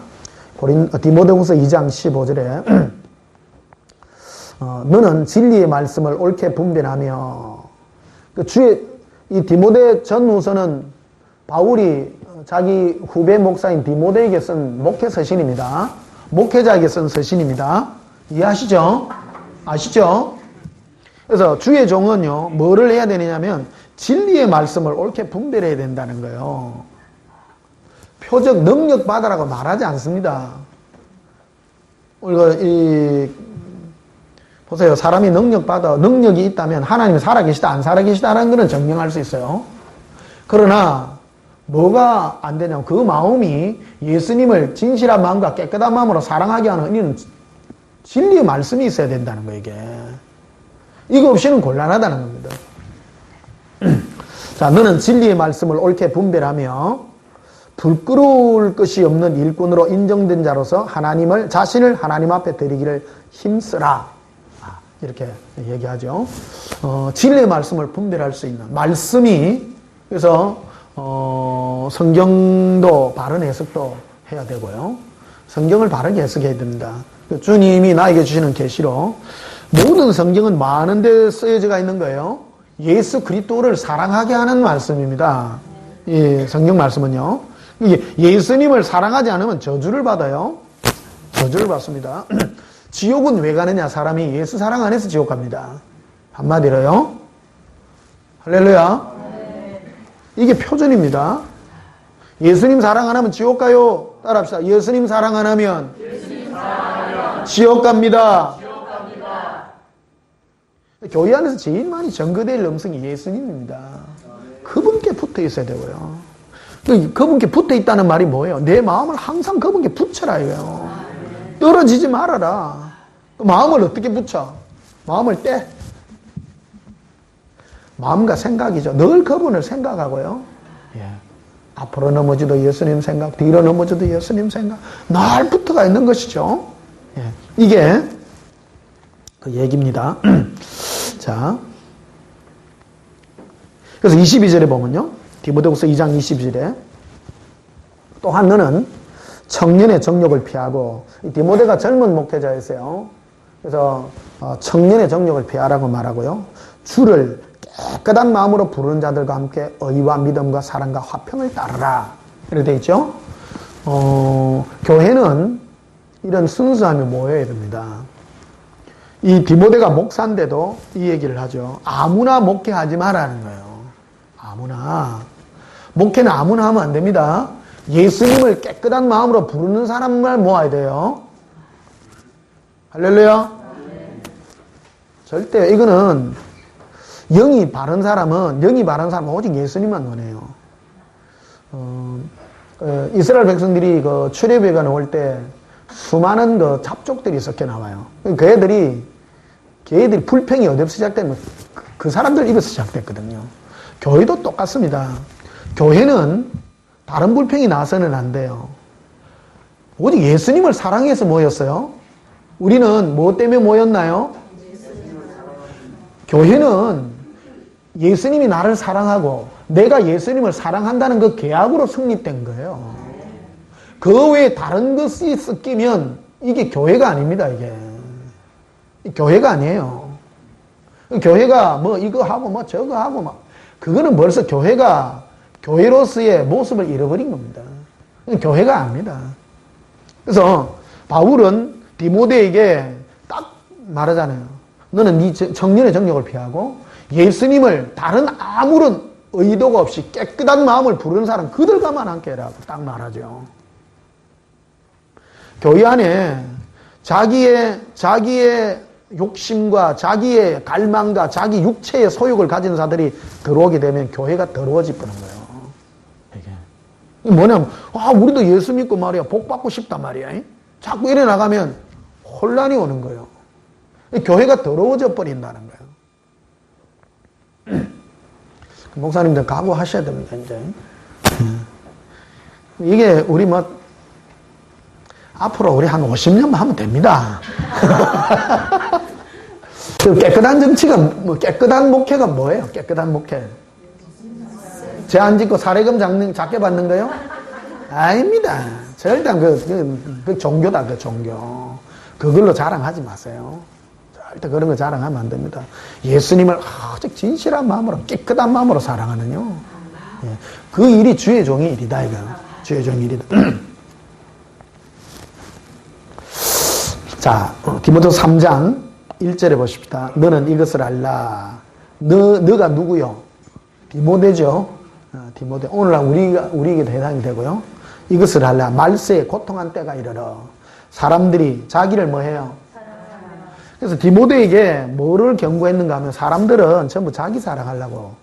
디모데후서 2장 15절에 너는 진리의 말씀을 옳게 분별하며, 이 디모데 전후서는 바울이 자기 후배 목사인 디모데에게 쓴 목회 서신입니다. 목회자에게 쓴 서신입니다. 이해하시죠? 아시죠? 그래서 주의 종은요, 뭐를 해야 되느냐면 진리의 말씀을 옳게 분별해야 된다는 거예요. 표적 능력 받으라고 말하지 않습니다. 우리가 보세요. 사람이 능력이 있다면 하나님이 살아계시다, 안 살아계시다라는 것은 증명할 수 있어요. 그러나 뭐가 안 되냐면 그 마음이 예수님을 진실한 마음과 깨끗한 마음으로 사랑하게 하는 이는 진리의 말씀이 있어야 된다는 거예요, 이게. 이거 없이는 곤란하다는 겁니다. 자, 너는 진리의 말씀을 옳게 분별하며 부끄러울 것이 없는 일꾼으로 인정된 자로서 자신을 하나님 앞에 드리기를 힘쓰라. 이렇게 얘기하죠. 진리의 말씀을 분별할 수 있는 말씀이, 그래서 성경도 바른 해석도 해야 되고요. 성경을 바르게 해석해야 됩니다. 주님이 나에게 주시는 계시로 모든 성경은 많은 데 쓰여져 있는 거예요. 예수 그리스도를 사랑하게 하는 말씀입니다. 이 성경 말씀은요. 예수님을 사랑하지 않으면 저주를 받아요. 저주를 받습니다. 지옥은 왜 가느냐? 사람이 예수 사랑 안 해서 지옥 갑니다. 한마디로요. 할렐루야. 이게 표준입니다. 예수님 사랑 안 하면 지옥 가요. 따라합시다. 예수님 사랑 안 하면 지옥 갑니다. 교회 안에서 제일 많이 전거될 음성이 예수님입니다. 그분께 붙어 있어야 되고요. 그분께 붙어 있다는 말이 뭐예요? 내 마음을 항상 그분께 붙여라 이거예요. 떨어지지 말아라. 마음을 어떻게 붙여? 마음을 떼. 마음과 생각이죠. 늘 그분을 생각하고요. 예. 앞으로 넘어져도 예수님 생각, 뒤로 넘어져도 예수님 생각, 날 붙어가 있는 것이죠. 예. 이게 그 얘기입니다. 자, 그래서 22절에 보면요. 디모데후서 2장 22절에 또한 너는 청년의 정욕을 피하고, 디모데가 젊은 목회자였어요. 그래서 청년의 정욕을 피하라고 말하고요. 주를 깨끗한 마음으로 부르는 자들과 함께 의와 믿음과 사랑과 화평을 따르라. 이렇게 되어 있죠. 교회는 이런 순수함이 모여야 됩니다. 이 디모데가 목사인데도 이 얘기를 하죠. 아무나 목회하지 말라는 거예요. 아무나. 목회는 아무나 하면 안 됩니다. 예수님을 깨끗한 마음으로 부르는 사람만 모아야 돼요. 할렐루야. 절대 이거는 영이 바른 사람은 오직 예수님만 원해요. 이스라엘 백성들이 그 출애굽에 나올 때 수많은 그 잡족들이 섞여 나와요. 그 애들이 불평이 어디서 시작되면 그 사람들 입에서 시작됐거든요. 교회도 똑같습니다. 교회는 다른 불평이 나서는 안 돼요. 오직 예수님을 사랑해서 모였어요. 우리는 뭐 때문에 모였나요? 교회는 예수님이 나를 사랑하고 내가 예수님을 사랑한다는 그 계약으로 성립된 거예요. 그 외에 다른 것이 섞이면 이게 교회가 아닙니다, 이게. 교회가 아니에요. 교회가 뭐 이거 하고 뭐 저거 하고 막 그거는 벌써 교회로서의 모습을 잃어버린 겁니다. 교회가 아닙니다. 그래서 바울은 디모데에게 딱 말하잖아요. 너는 네 청년의 정욕을 피하고 예수님을 다른 아무런 의도가 없이 깨끗한 마음을 부르는 사람 그들과만 함께 해라고 딱 말하죠. 교회 안에 자기의 욕심과 자기의 갈망과 자기 육체의 소욕을 가진 자들이 들어오게 되면 교회가 더러워질 뻔한 거예요. 이게 뭐냐면 우리도 예수 믿고 말이야 복 받고 싶단 말이야. 자꾸 이래 나가면 혼란이 오는 거예요. 교회가 더러워져 버린다는 거예요. 목사님들 각오하셔야 됩니다, 이제. 이게 우리 앞으로 우리 한 50년만 하면 됩니다. 깨끗한 정치가, 깨끗한 목회가 뭐예요? 깨끗한 목회. 죄 안 짓고 사례금 작게 받는 거요? 아닙니다. 절대 그 종교다, 그 종교. 그걸로 자랑하지 마세요. 절대 그런 거 자랑하면 안 됩니다. 예수님을 아주 진실한 마음으로, 깨끗한 마음으로 사랑하는요. 그 일이 주의 종의 일이다, 이거. 주의 종의 일이다. 자, 디모데후서 3장 1절에 보십시다. 너는 이것을 알라. 너가 누구요? 디모데죠. 디모데. 오늘날 우리에게도 해당이 되고요. 이것을 알라. 말세에 고통한 때가 이르러 사람들이 자기를 뭐 해요? 그래서 디모데에게 뭐를 경고했는가 하면 사람들은 전부 자기 사랑하려고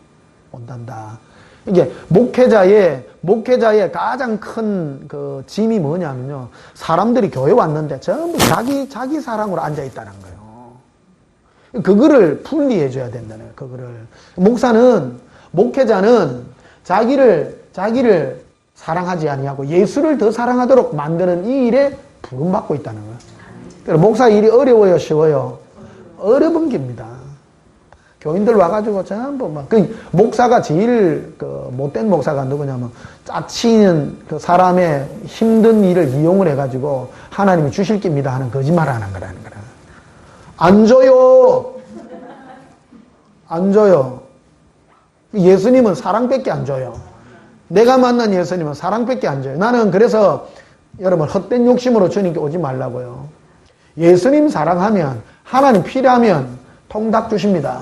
온단다. 이게 목회자의 가장 큰 그 짐이 뭐냐면요. 사람들이 교회 왔는데 전부 자기 사랑으로 앉아 있다는 거예요. 그거를 분리해 줘야 된다는 거예요. 그거를. 목회자는 자기를 사랑하지 아니하고 예수를 더 사랑하도록 만드는 이 일에 부름받고 있다는 거예요. 그래서 목사 일이 어려워요, 쉬워요? 어려운 겁니다. 교인들 와가지고 전부 목사가 제일 못된 목사가 누구냐면 짜치는 그 사람의 힘든 일을 이용을 해가지고 하나님이 주실 겁니다 하는 거짓말을 하는 거라는 거라. 안 줘요. 안 줘요. 예수님은 사랑밖에 안 줘요. 내가 만난 예수님은 사랑밖에 안 줘요. 나는 그래서 여러분 헛된 욕심으로 주님께 오지 말라고요. 예수님 사랑하면 하나님 필요하면 통닭 주십니다.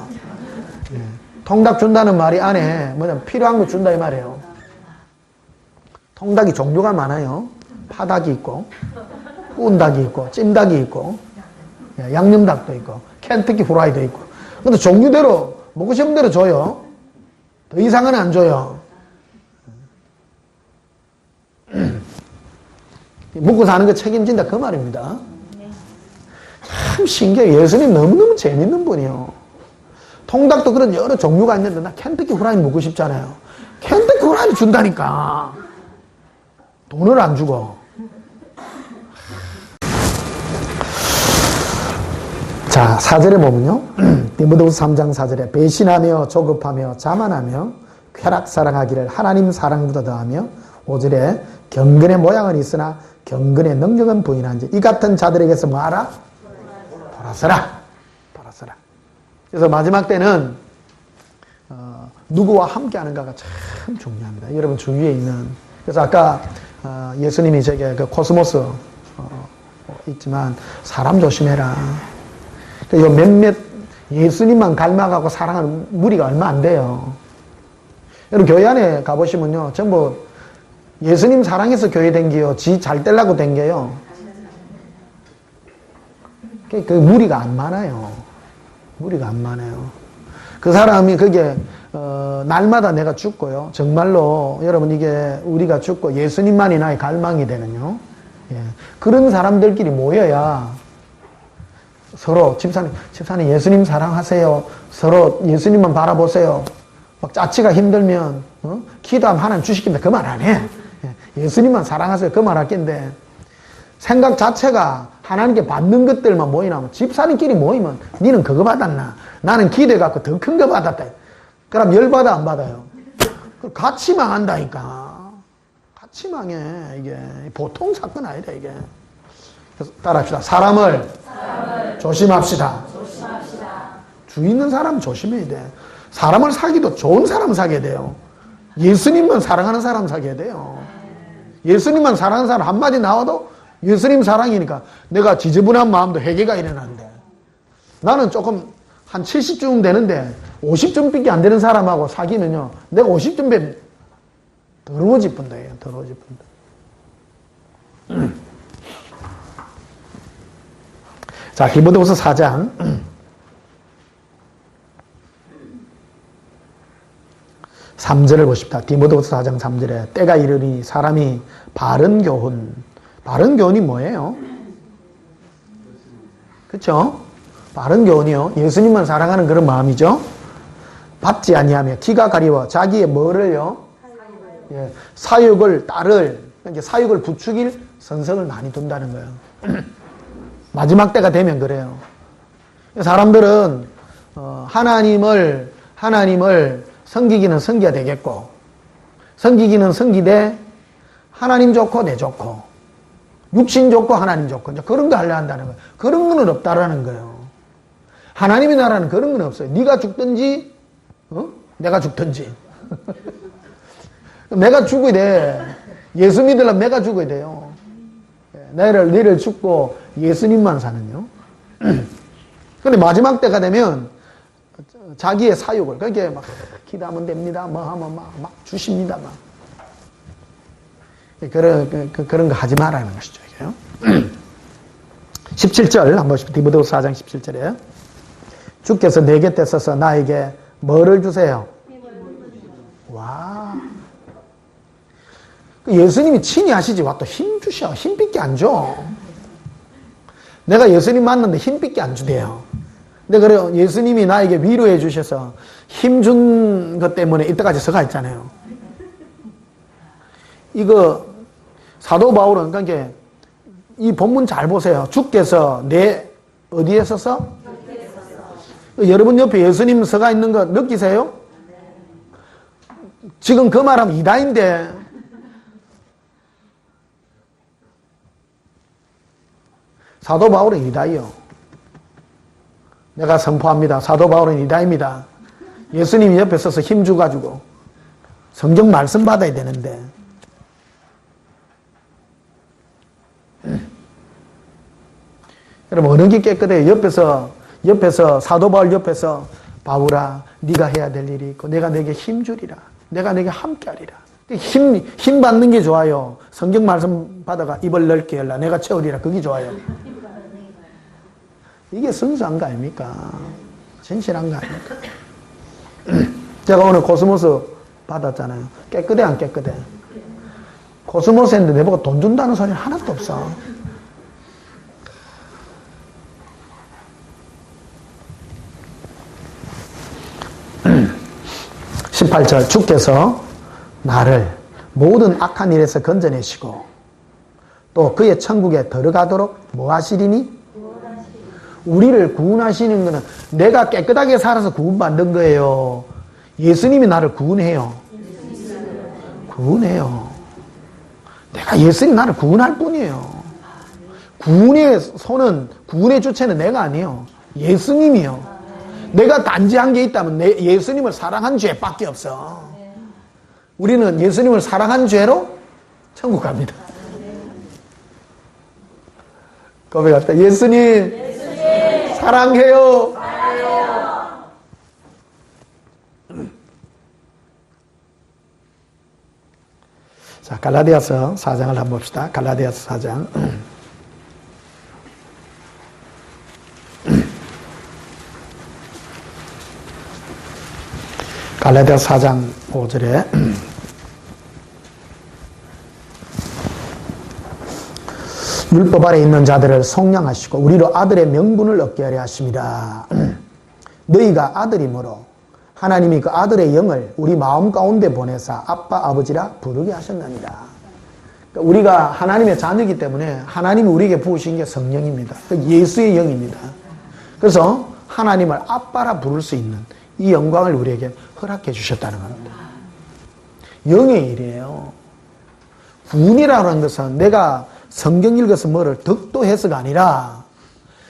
통닭 준다는 말이 안에 필요한 거 준다 이 말이에요. 통닭이 종류가 많아요. 파닭이 있고 구운닭이 있고 찜닭이 있고 양념닭도 있고 켄터키 프라이도 있고. 근데 종류대로 먹고 싶은 대로 줘요. 더 이상은 안 줘요. 먹고 사는 거 책임진다 그 말입니다. 참 신기해요. 예수님 너무너무 재밌는 분이에요. 통닭도 그런 여러 종류가 있는데 나 켄터키 후라이 먹고 싶잖아요. 켄터키 후라이 준다니까. 돈을 안 주고. 자, 4절에 보면요. 디모데후서 3장 4절에 배신하며 조급하며 자만하며 쾌락 사랑하기를 하나님 사랑보다 더하며 5절에 경건의 모양은 있으나 경건의 능력은 부인한지 이 같은 자들에게서 뭐하라? 돌아서라. 그래서 마지막 때는 누구와 함께 하는가가 참 중요합니다. 여러분 주위에 있는. 그래서 아까 예수님이 제게 그 코스모스 있지만 사람 조심해라. 몇몇 예수님만 갈망하고 사랑하는 무리가 얼마 안 돼요. 여러분 교회 안에 가보시면요. 전부 예수님 사랑해서 교회 댕겨요. 지 잘 되려고 댕겨요. 그 무리가 안 많아요. 무리가 안 많아요. 그 사람이 그게 날마다 내가 죽고요. 정말로 여러분 이게 우리가 죽고 예수님만이 나의 갈망이 되는요. 예. 그런 사람들끼리 모여야 서로 집사님 예수님 사랑하세요. 서로 예수님만 바라보세요. 막 짜치가 힘들면 기도하면 하나님 주시겠는데 그 말 안 해. 예. 예수님만 사랑하세요. 그 말 할 텐데 생각 자체가 하나님께 받는 것들만 모이나면 집사님끼리 모이면 니는 그거 받았나? 나는 기대갖고 더 큰 거 받았다. 그럼 열받아 안 받아요? 같이 망한다니까. 같이 망해. 이게 보통 사건 아니다 이게. 그래서 따라합시다. 사람을 조심합시다. 주 있는 사람 조심해야 돼. 사람을 사귀도 좋은 사람 사귀어야 돼요. 예수님만 사랑하는 사람 사귀어야 돼요. 예수님만 사랑하는 사람 한마디 나와도 예수님 사랑이니까 내가 지저분한 마음도 회개가 일어나는데 나는 조금 한 70쯤 되는데 50쯤밖에 안 되는 사람하고 사귀면요 내가 50쯤 되면 더러워질 뿐다. 더러워질 뿐다. 자, 디모데후서 4장 3절을 보십시다. 디모데후서 4장 3절에 때가 이르니 사람이 바른 교훈이 뭐예요? 그렇죠? 바른 교훈이요. 예수님만 사랑하는 그런 마음이죠. 받지 아니하며 기가 가리워 자기의 뭐를요? 예, 사육을 그러니까 사육을 부추길 선성을 많이 둔다는 거예요. 마지막 때가 되면 그래요. 사람들은 하나님을 섬기기는 섬겨야 되겠고 섬기기는 섬기되 하나님 좋고 내 좋고 육신 좋고 하나님 좋고 이제 그런 거 하려 한다는 거예요. 그런 거는 없다라는 거예요. 하나님의 나라는 그런 건 없어요. 네가 죽든지 내가 죽든지 내가 죽어야 돼. 예수 믿으려면 내가 죽어야 돼요. 너를 죽고 예수님만 사는요. 근데 마지막 때가 되면 자기의 사욕을 그렇게 막 기도하면 됩니다. 뭐 하면 막 주십니다. 막 그런 거 하지 말라는 것이죠. 17절 한번 보십시오. 디모데후서 4장 17절에 주께서 내 곁에 서서 나에게 뭐를 주세요? 와. 예수님이 친히 하시지 와 또 힘 주셔. 힘밖에 안 줘. 내가 예수님 만났는데 힘밖에 안 주대요. 근데 그래요. 예수님이 나에게 위로해 주셔서 힘 준 것 때문에 이때까지 서가 있잖아요. 이거 사도 바울은 그러니까 이 본문 잘 보세요. 주께서 내 어디에 서서? 여러분 옆에 예수님 서가 있는 거 느끼세요? 지금 그 말하면 이다인데 사도 바울은 이다이요. 내가 선포합니다. 사도 바울은 이다입니다. 예수님이 옆에 서서 힘 주가지고 성경 말씀 받아야 되는데 여러분 어느 게 깨끗해요? 옆에서 사도 바울 옆에서 바울아 네가 해야 될 일이 있고 내가 내게 힘 주리라. 내가 내게 함께 하리라. 힘 받는 게 좋아요. 성경 말씀 받아가 입을 넓게 열라. 내가 채우리라. 그게 좋아요. 이게 순수한 거 아닙니까? 진실한 거 아닙니까? 제가 오늘 코스모스 받았잖아요. 깨끗해 안 깨끗해? 코스모스 했는데 내보고 돈 준다는 소리는 하나도 없어. (18절) 주께서 나를 모든 악한 일에서 건져내시고 또 그의 천국에 들어가도록 뭐 하시리니? 우리를 구원하시는 것은 내가 깨끗하게 살아서 구원받는 거예요. 예수님이 나를 구원해요. 구원해요. 내가 예수님 나를 구원할 뿐이에요. 구원의 손은, 구원의 주체는 내가 아니에요. 예수님이요. 내가 단지한 게 있다면 예수님을 사랑한 죄밖에 없어. 우리는 예수님을 사랑한 죄로 천국 갑니다. 고백합시다. 예수님, 사랑해요. 자, 갈라디아서 4장을 한번 봅시다. 갈라디아서 4장. 갈라디아서 4장 5절에 율법 아래 있는 자들을 속량하시고 우리로 아들의 명분을 얻게 하려 하십니다. 너희가 아들이므로 하나님이 그 아들의 영을 우리 마음 가운데 보내사 아빠 아버지라 부르게 하셨나니라. 그러니까 우리가 하나님의 자녀이기 때문에 하나님이 우리에게 부으신 게 성령입니다. 예수의 영입니다. 그래서 하나님을 아빠라 부를 수 있는 이 영광을 우리에게 허락해 주셨다는 겁니다. 영의 일이에요. 구원이라고 하는 것은 내가 성경 읽어서 뭐를 덕도 해서가 아니라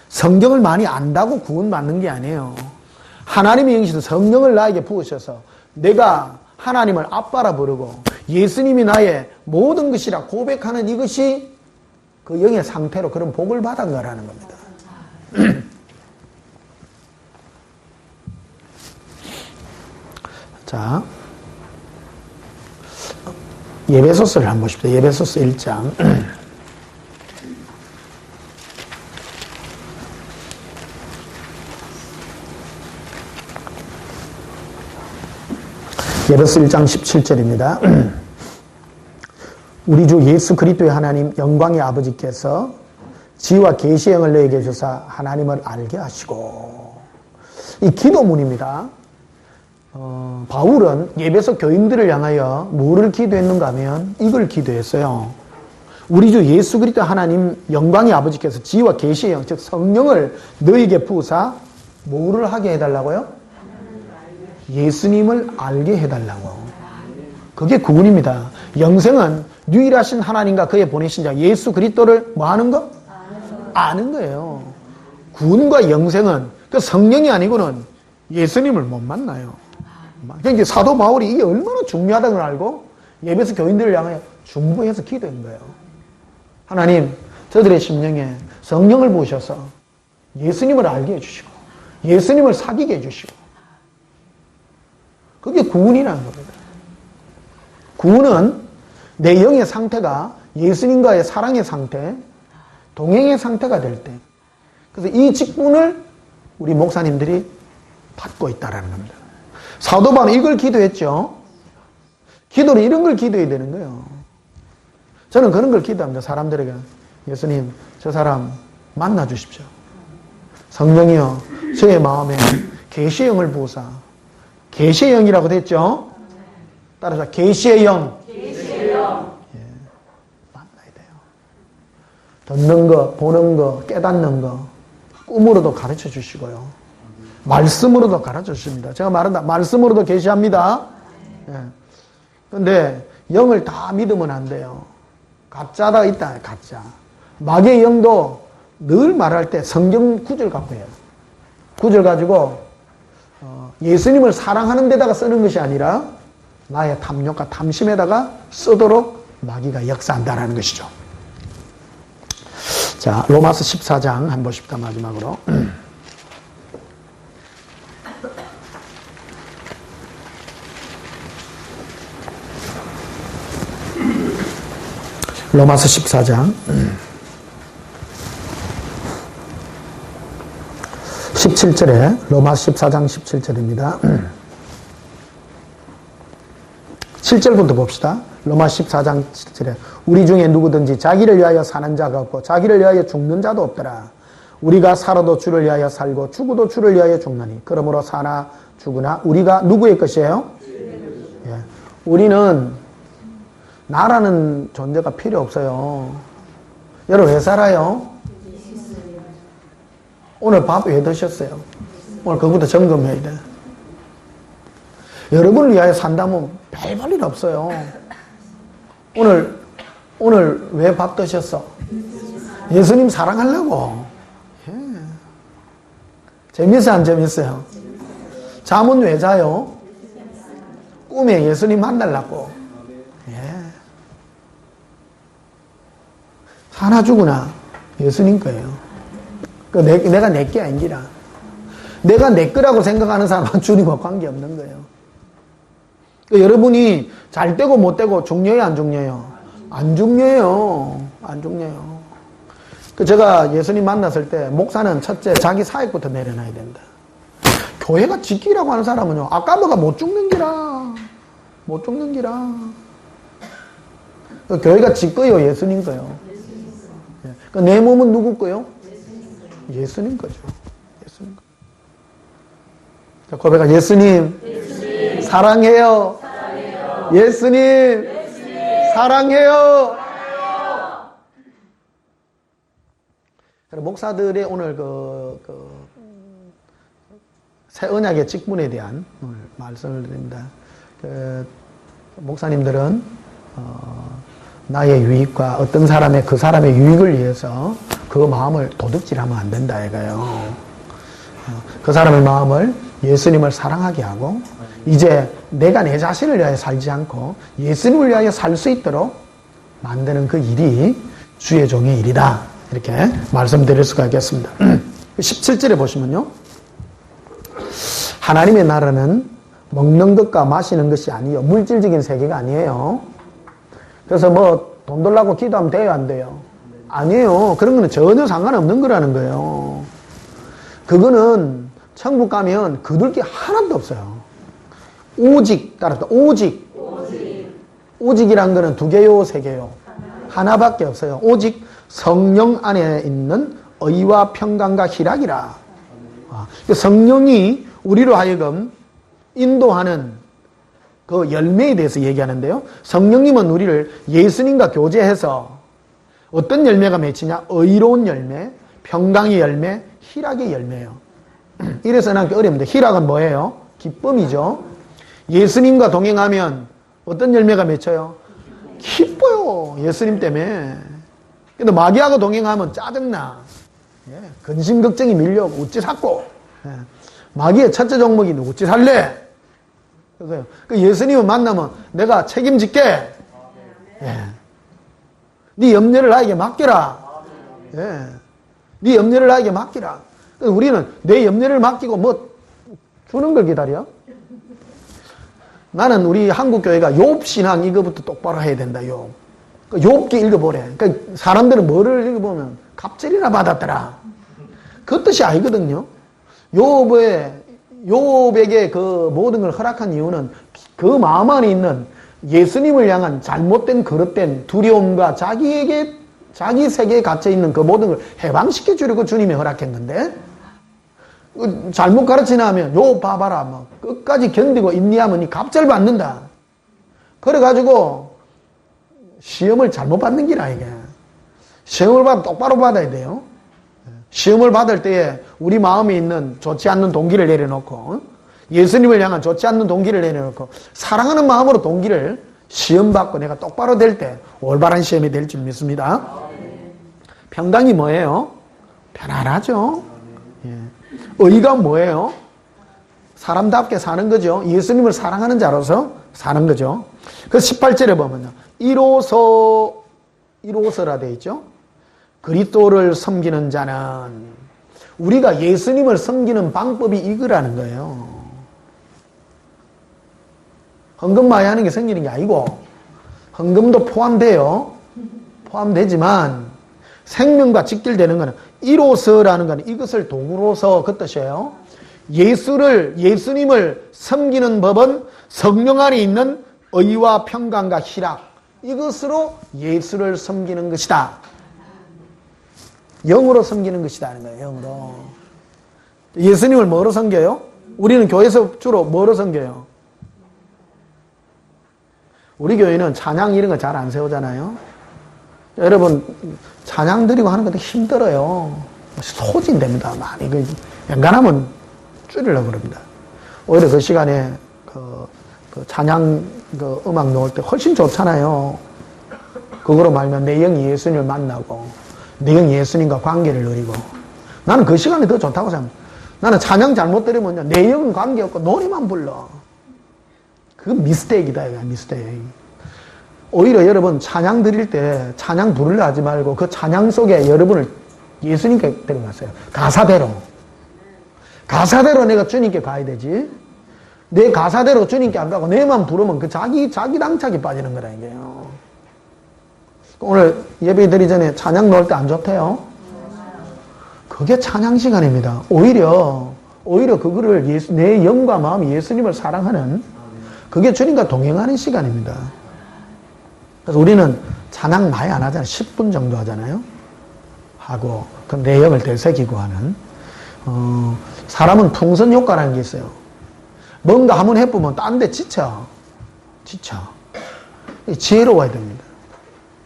성경을 많이 안다고 구원받는 게 아니에요. 하나님의 영이신 성령을 나에게 부으셔서 내가 하나님을 아빠라 부르고 예수님이 나의 모든 것이라 고백하는 이것이 그 영의 상태로 그런 복을 받은 거라는 겁니다. 자, 예배소서를 한번 보십시오. 예배소서 1장. 예배서 1장 17절입니다. 우리 주 예수 그리스도의 하나님 영광의 아버지께서 지와 계시의 영을 너에게 주사 하나님을 알게 하시고. 이 기도문입니다. 바울은 예배소 교인들을 향하여 뭐를 기도했는가 하면 이걸 기도했어요. 우리 주 예수 그리스도 하나님 영광의 아버지께서 지와 계시의 영, 즉 성령을 너에게 부으사 뭐를 하게 해달라고요? 예수님을 알게 해달라고. 그게 구원입니다. 영생은 유일하신 하나님과 그의 보내신 자 예수 그리스도를 뭐 하는 거? 아는 거예요. 구원과 영생은 그 성령이 아니고는 예수님을 못 만나요. 그러니까 사도 바울이 이게 얼마나 중요하다는 걸 알고 예배소 교인들을 향하여 중보해서 기도한 거예요. 하나님, 저들의 심령에 성령을 부으셔서 예수님을 알게 해주시고 예수님을 사귀게 해주시고. 그게 구원이라는 겁니다. 구원은 내 영의 상태가 예수님과의 사랑의 상태, 동행의 상태가 될 때. 그래서 이 직분을 우리 목사님들이 받고 있다는 겁니다. 사도 바울은 이걸 기도했죠. 기도는 이런 걸 기도해야 되는 거예요. 저는 그런 걸 기도합니다. 사람들에게. 예수님, 저 사람 만나 주십시오. 성령이여, 저의 마음에 계시의 영을 부으사. 계시의 영이라고 됐죠? 따라서 계시의 영. 계시의 영. 예, 만나야 돼요. 듣는 거, 보는 거, 깨닫는 거, 꿈으로도 가르쳐 주시고요. 말씀으로도 가르쳐 주십니다. 제가 말한다. 말씀으로도 계시합니다. 그런데 영을 다 믿으면 안 돼요. 가짜가 있다. 가짜. 마귀의 영도 늘 말할 때 성경 구절 갖고 해요. 구절 가지고 예수님을 사랑하는 데다가 쓰는 것이 아니라 나의 탐욕과 탐심에다가 쓰도록 마귀가 역사한다라는 것이죠. 자, 로마서 14장 한번 보십시다. 마지막으로. 로마서 14장 17절에 로마서 14장 17절입니다. 7절부터 봅시다. 로마서 14장 7절에 우리 중에 누구든지 자기를 위하여 사는 자가 없고 자기를 위하여 죽는 자도 없더라. 우리가 살아도 주를 위하여 살고 죽어도 주를 위하여 죽나니 그러므로 사나 죽으나 우리가 누구의 것이에요? 예. 우리는 나라는 존재가 필요 없어요. 여러분 왜 살아요? 오늘 밥 왜 드셨어요? 오늘 그거부터 점검해야 돼. 여러분을 위하여 산다면 별 볼 일 없어요. 오늘 왜 밥 드셨어? 예수님 사랑하려고. 예. 재밌어요, 안 재밌어요? 잠은 왜 자요? 꿈에 예수님 만나려고. 예. 사나 죽으나 예수님 거예요. 내가 내 게 아니라 내가 내 거라고 생각하는 사람은 주님과 관계없는 거예요. 여러분이 잘 되고 못 되고 중요해요, 안 중요해요? 안 중요해요. 안 중요해요. 제가 예수님 만났을 때 목사는 첫째 자기 사역부터 내려놔야 된다. 교회가 지키라고 하는 사람은요, 아까보가 못 죽는 기라. 못 죽는 기라. 교회가 지 거요, 예수님 거요? 그러니까 내 몸은 누구 거요? 예수님 거죠. 예수님 거. 자, 고백하 예수님, 사랑해요. 예수님, 사랑해요. 목사들의 오늘 새 언약의 직분에 대한 오늘 말씀을 드립니다. 목사님들은 나의 유익과 어떤 사람의 그 사람의 유익을 위해서 그 마음을 도둑질하면 안 된다 이거예요. 그 사람의 마음을 예수님을 사랑하게 하고 이제 내가 내 자신을 위하여 살지 않고 예수님을 위하여 살 수 있도록 만드는 그 일이 주의 종의 일이다. 이렇게 말씀드릴 수가 있겠습니다. 17절에 보시면요. 하나님의 나라는 먹는 것과 마시는 것이 아니에요. 물질적인 세계가 아니에요. 그래서 뭐 돈 달라고 기도하면 돼요, 안 돼요? 아니에요. 그런 거는 전혀 상관없는 거라는 거예요. 그거는 천국 가면 거둘 게 하나도 없어요. 오직, 따라서 오직이란 거는 두 개요, 세 개요? 하나밖에 없어요. 오직 성령 안에 있는 의와 평강과 희락이라. 성령이 우리로 하여금 인도하는 그 열매에 대해서 얘기하는데요. 성령님은 우리를 예수님과 교제해서 어떤 열매가 맺히냐? 의로운 열매, 평강의 열매, 희락의 열매예요. 이래서 나한테 어렵는데 희락은 뭐예요? 기쁨이죠. 예수님과 동행하면 어떤 열매가 맺혀요? 기뻐요. 예수님 때문에. 근데 마귀하고 동행하면 짜증나. 근심 걱정이 밀려오고 어찌 샀고. 마귀의 첫째 종목이 어찌 살래? 그래서 예수님을 만나면 내가 책임질게. 네 염려를 나에게 맡겨라. 네 염려를 나에게 맡기라. 우리는 내 염려를 맡기고 뭐 주는 걸 기다려? 나는 우리 한국교회가 욥신앙 이거부터 똑바로 해야 된다. 욥기 읽어보래. 그러니까 사람들은 뭐를 읽어보면 갑절이나 받았더라. 그 뜻이 아니거든요. 욥에게 그 모든 걸 허락한 이유는 그 마음 안에 있는 예수님을 향한 잘못된 그릇된 두려움과 자기 세계에 갇혀있는 그 모든 걸 해방시켜 주려고 주님이 허락했는데 잘못 가르치나 하면 봐봐라 뭐 끝까지 견디고 인내하면 이 갑절 받는다. 그래가지고 시험을 잘못 받는 길 아니게. 시험을 받으면 똑바로 받아야 돼요. 시험을 받을 때에 우리 마음에 있는 좋지 않는 동기를 내려놓고 예수님을 향한 좋지 않는 동기를 내려놓고 사랑하는 마음으로 동기를 시험받고 내가 똑바로 될 때 올바른 시험이 될 줄 믿습니다. 평강이 뭐예요? 편안하죠. 의가 뭐예요? 사람답게 사는 거죠. 예수님을 사랑하는 자로서 사는 거죠. 그래서 18절에 보면요. 이로서라 되어 있죠. 그리스도를 섬기는 자는 우리가 예수님을 섬기는 방법이 이거라는 거예요. 헌금 많이 하는 게 생기는 게 아니고 헌금도 포함돼요. 포함되지만 생명과 직결되는 것은 이로서라는 것은 이것을 도구로서 그 뜻이에요. 예수님을 섬기는 법은 성령 안에 있는 의와 평강과 희락 이것으로 예수를 섬기는 것이다. 영으로 섬기는 것이다 하는 거예요. 영으로. 예수님을 뭐로 섬겨요? 우리는 교회에서 주로 뭐로 섬겨요? 우리 교회는 찬양 이런 거 잘 안 세우잖아요. 여러분 찬양 드리고 하는 것도 힘들어요. 소진됩니다. 많이. 연간하면 줄이려고 그럽니다. 오히려 그 시간에 그 찬양 음악 넣을 때 훨씬 좋잖아요. 그거로 말면 내 영이 예수님을 만나고 내 영이 예수님과 관계를 누리고 나는 그 시간이 더 좋다고 생각합니다. 나는 찬양 잘못 들으면 내 영은 관계없고 노래만 불러. 그건 미스테이크다. 미스테이크. 오히려 여러분 찬양 드릴 때 찬양 부르려 하지 말고 그 찬양 속에 여러분을 예수님께 데려가세요. 가사대로 내가 주님께 가야 되지. 내 가사대로 주님께 안 가고 내만 부르면 그 자기 당착이 빠지는 거라 이게요. 오늘 예배 드리기 전에 찬양 넣을 때 안 좋대요. 그게 찬양 시간입니다. 오히려 오히려 그거를 내 영과 마음 예수님을 사랑하는 그게 주님과 동행하는 시간입니다. 그래서 우리는 찬양 많이 안 하잖아요. 10분 정도 하잖아요. 하고 그 내용을 되새기고 하는 사람은 풍선 효과라는 게 있어요. 뭔가 한번 해보면 딴 데 지쳐. 지혜로워야 됩니다.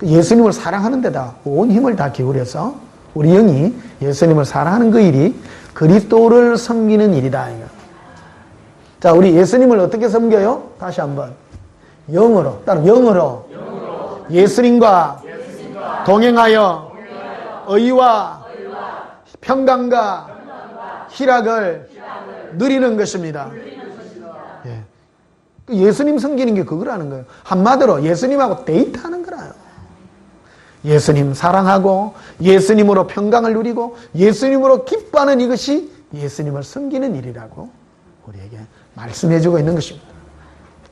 예수님을 사랑하는 데다 온 힘을 다 기울여서 우리 영이 예수님을 사랑하는 그 일이 그리스도를 섬기는 일이다. 자, 우리 예수님을 어떻게 섬겨요? 다시 한번. 영으로. 따로 영으로. 예수님과 동행하여 의와 평강과 희락을 누리는 것입니다. 예수님 섬기는 게 그거라는 거예요. 한마디로 예수님하고 데이트하는 거라요. 예수님 사랑하고 예수님으로 평강을 누리고 예수님으로 기뻐하는 이것이 예수님을 섬기는 일이라고 우리에게 말씀해주고 있는 것입니다.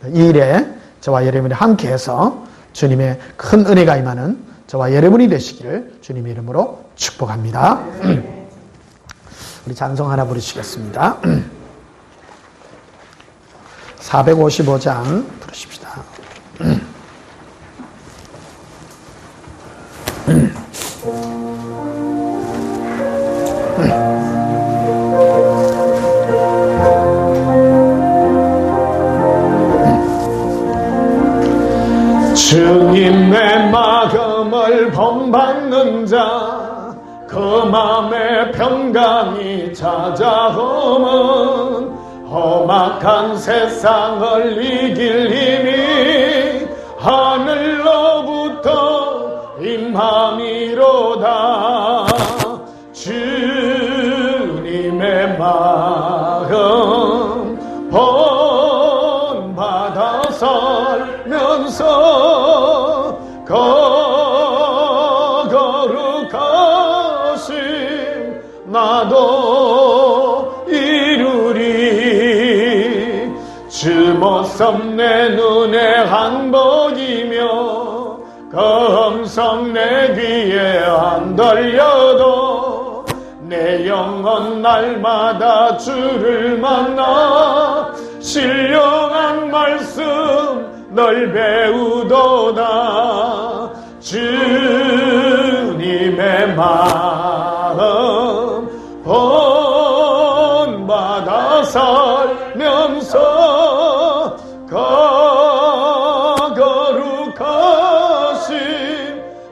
이 일에 저와 여러분이 함께해서 주님의 큰 은혜가 임하는 저와 여러분이 되시기를 주님의 이름으로 축복합니다. 우리 찬송 하나 부르시겠습니다. 455장 부르십시다. 주님의 마음을 본받는 자 그 마음에 평강이 찾아오면 험악한 세상을 이길 힘이 하늘로부터 임함이로다. 주님의 마음 본받아 살면서 거룩하심 나도 이루리. 주 모습 내 눈에 안 보이며 검성 내 귀에 안 들려도 내 영혼 날마다 주를 만나 신령한 말씀 널 배우도다. 주님의 마음 본받아 살면서 거룩하심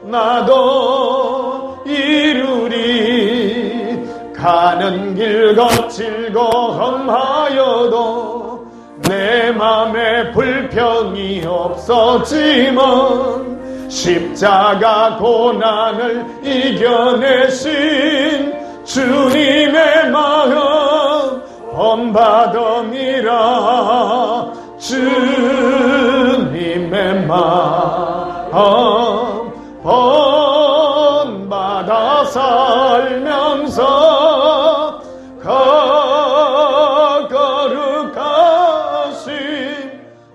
나도 이루리. 가는 길 거칠고 험하여도 내 맘에 불평이 없었지만 십자가 고난을 이겨내신 주님의 마음 본받음이라. 주님의 마음 본받아 살면서 거룩하심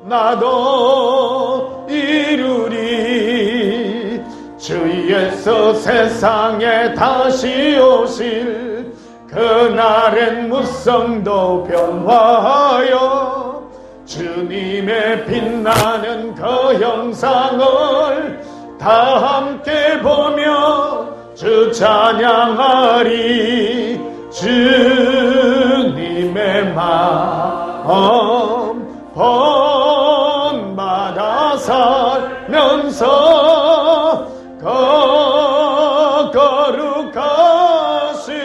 나도 이루리. 주 예수 세상에 다시 오실 그날엔 무성도 변화하여 주님의 빛나는 그 형상을 다 함께 보며 주 찬양하리. 주님의 마음 본받아 살면서 거룩하심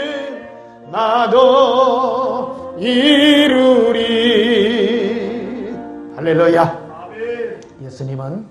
나도 이루리. 할렐루야. 예수님은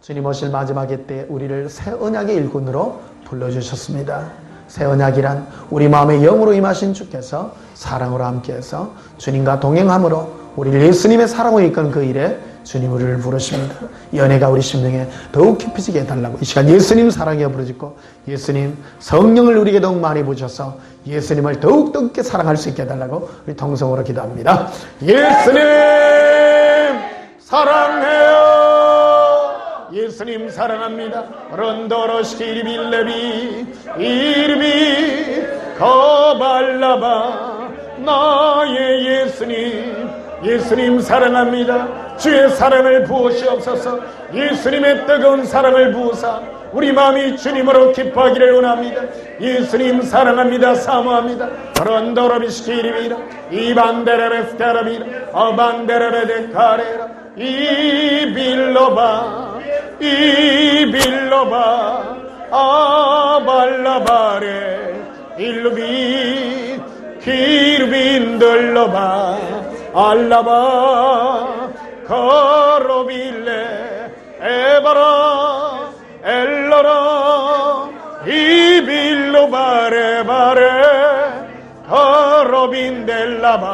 주님 오실 마지막에 때 우리를 새 언약의 일꾼으로 불러주셨습니다. 새 언약이란 우리 마음에 영으로 임하신 주께서 사랑으로 함께해서 주님과 동행함으로 우리를 예수님의 사랑으로 이끄는 그 일에 주님 우리를 부르십니다. 이 은혜가 우리 심령에 더욱 깊어지게 해달라고 이 시간 예수님 사랑에 부르짖고 예수님 성령을 우리에게 더욱 많이 부셔서 예수님을 더욱 깊게 사랑할 수 있게 해달라고 우리 통성으로 기도합니다. 예수님 사랑해요. 예수님 사랑합니다. 런도로시키 이르빌레비 이르비 거발라바 나의 예수님 사랑합니다. 주의 사랑을 부으시옵소서. 예수님의 뜨거운 사랑을 부으사 우리 마음이 주님으로 기뻐하기를 원합니다. 예수님 사랑합니다. 사모합니다. 런더러비시키리비라 이반데레베스테라비라 어반데레베데카레라 이빌로바 아발라바레 일루비 키르빈들로바 알라바 거로빌레 에바라 엘로라 이빌로바레바레 거로빈델라바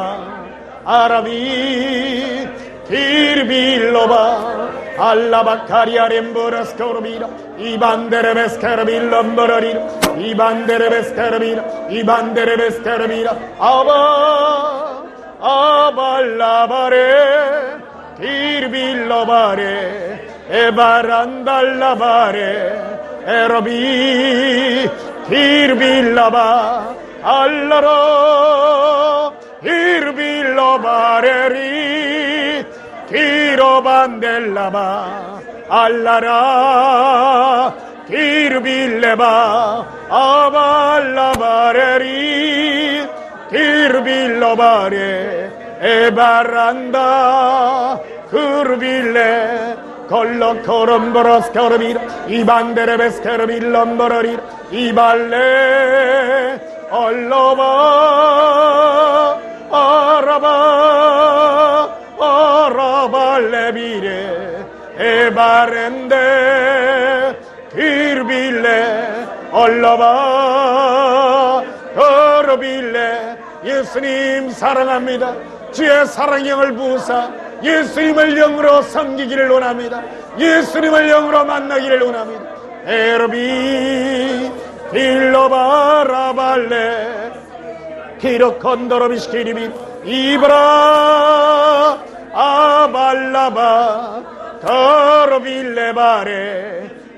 아라비 키르빌로바 알라바카리아렘보라스코르비라 이반데레베스카르빌럼버라리라 이반데레베스카르비라 아발라바레 키르빌로바레 에바란달라바레 에로비 키르빌라바 알라라 키르빌로바레리 키로반델라바 알라라 키르빌레바 아발라바레리 키르빌로바레 에바란다 크르빌레 콜로코롬보로스코르비라 이반데레베스케르빌럼버러리라 이발레 얼로바 아라발레비레 에바렌데 키르빌레 얼로바 거르빌레 예수님 사랑합니다. 주의 사랑형을 부으사 예수님을 영으로 섬기기를 원합니다. 예수님을 영으로 만나기를 원합니다. 에르비 딜로바라발레 키로콘도로비시키리비 이브라 아발라바 거로빌레바레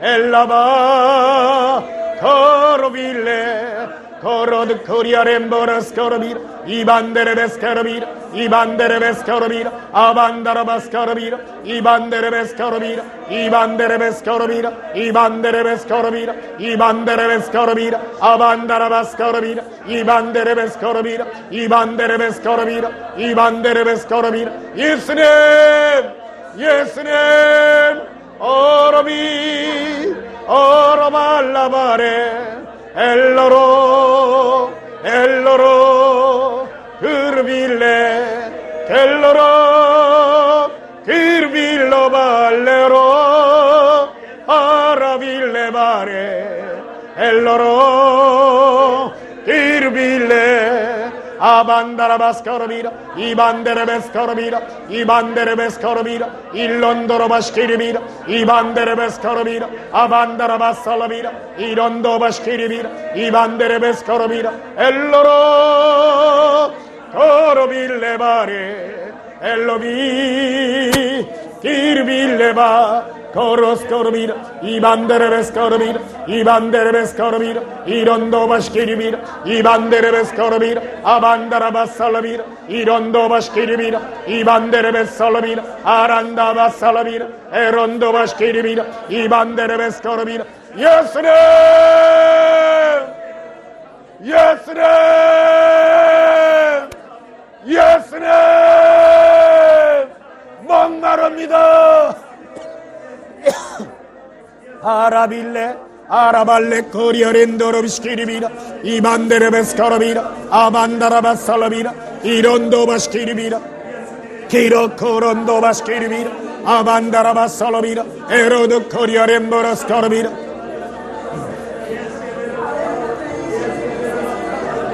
엘라바 거로빌레 거로드 코리아렘보라스코르비라 이반데레베스코르비라 이반데레베스코르비라 아반다라바스코르비라 이반데레베스코르비라 이반데레베스코르비라 이반데레베스코르비라 이반데레베스코르비라 아반다라바스코르비라 이반데레베스코르비라 이반데레베스코르비라 이반데레베스코르비라 예수님 어러비 어러발라바레 엘로로 그르빌레 델로로 그르빌로발레로 아라빌레바레 엘로로 그르빌레 아반다라바스코르비라 이반데레베스코르비라 이반데레베스코르비라 일론도로바시키리비라 이반데레베스코르비라 아반다라바살라비라 이론도바시키리비라 이반데레베스코르비라 엘로로 거로빌레바레 엘로비 키르빌레바 코로스코르비라 이반데레베스코르비라 이반데레베스코르비라 이론도바시키리비라 이반데레베스코르비라 아반다라바살라비라 이론도바시키리비라 이반데레베살라비라 아란다바살라비라 에론도바시키리비라 이반데레베스코르비라 예수님 목마릅니다. 아라빌레 아라발레 코리아렌도로비시키리비라 이반데레베스코르비라 아반다라바살라비라 이론도바시키리비라 키로코론도바시키리비라 아반다라바살라비라 에로드 코리아렌보라스코르비라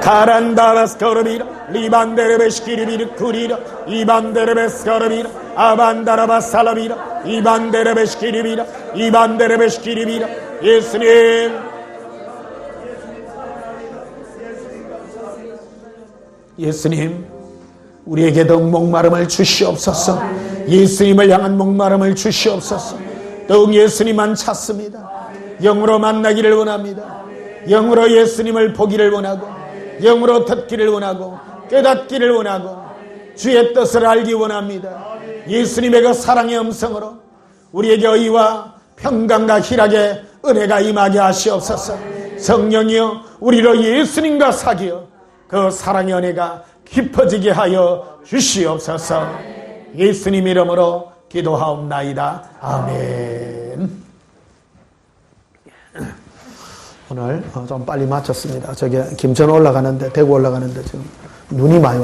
카란다바스코르비라 리반데레베시키리비르 쿠리라 이반데레베스코르비라 아반다라바살라비라 이반데레베시키리비라 이반데레베시키리비라 예수님 우리에게도 목마름을 주시옵소서. 예수님을 향한 목마름을 주시옵소서. 더욱 예수님만 찾습니다. 영으로 만나기를 원합니다. 영으로 예수님을 보기를 원하고 영으로 듣기를 원하고 깨닫기를 원하고 주의 뜻을 알기 원합니다. 예수님의 그 사랑의 음성으로 우리에게 의와 평강과 희락의 은혜가 임하게 하시옵소서. 성령이여 우리로 예수님과 사귀어 그 사랑의 은혜가 깊어지게 하여 주시옵소서. 예수님 이름으로 기도하옵나이다. 아멘. 오늘 좀 빨리 마쳤습니다. 저기 김천 올라가는데, 대구 올라가는데 지금 눈이 많이 와.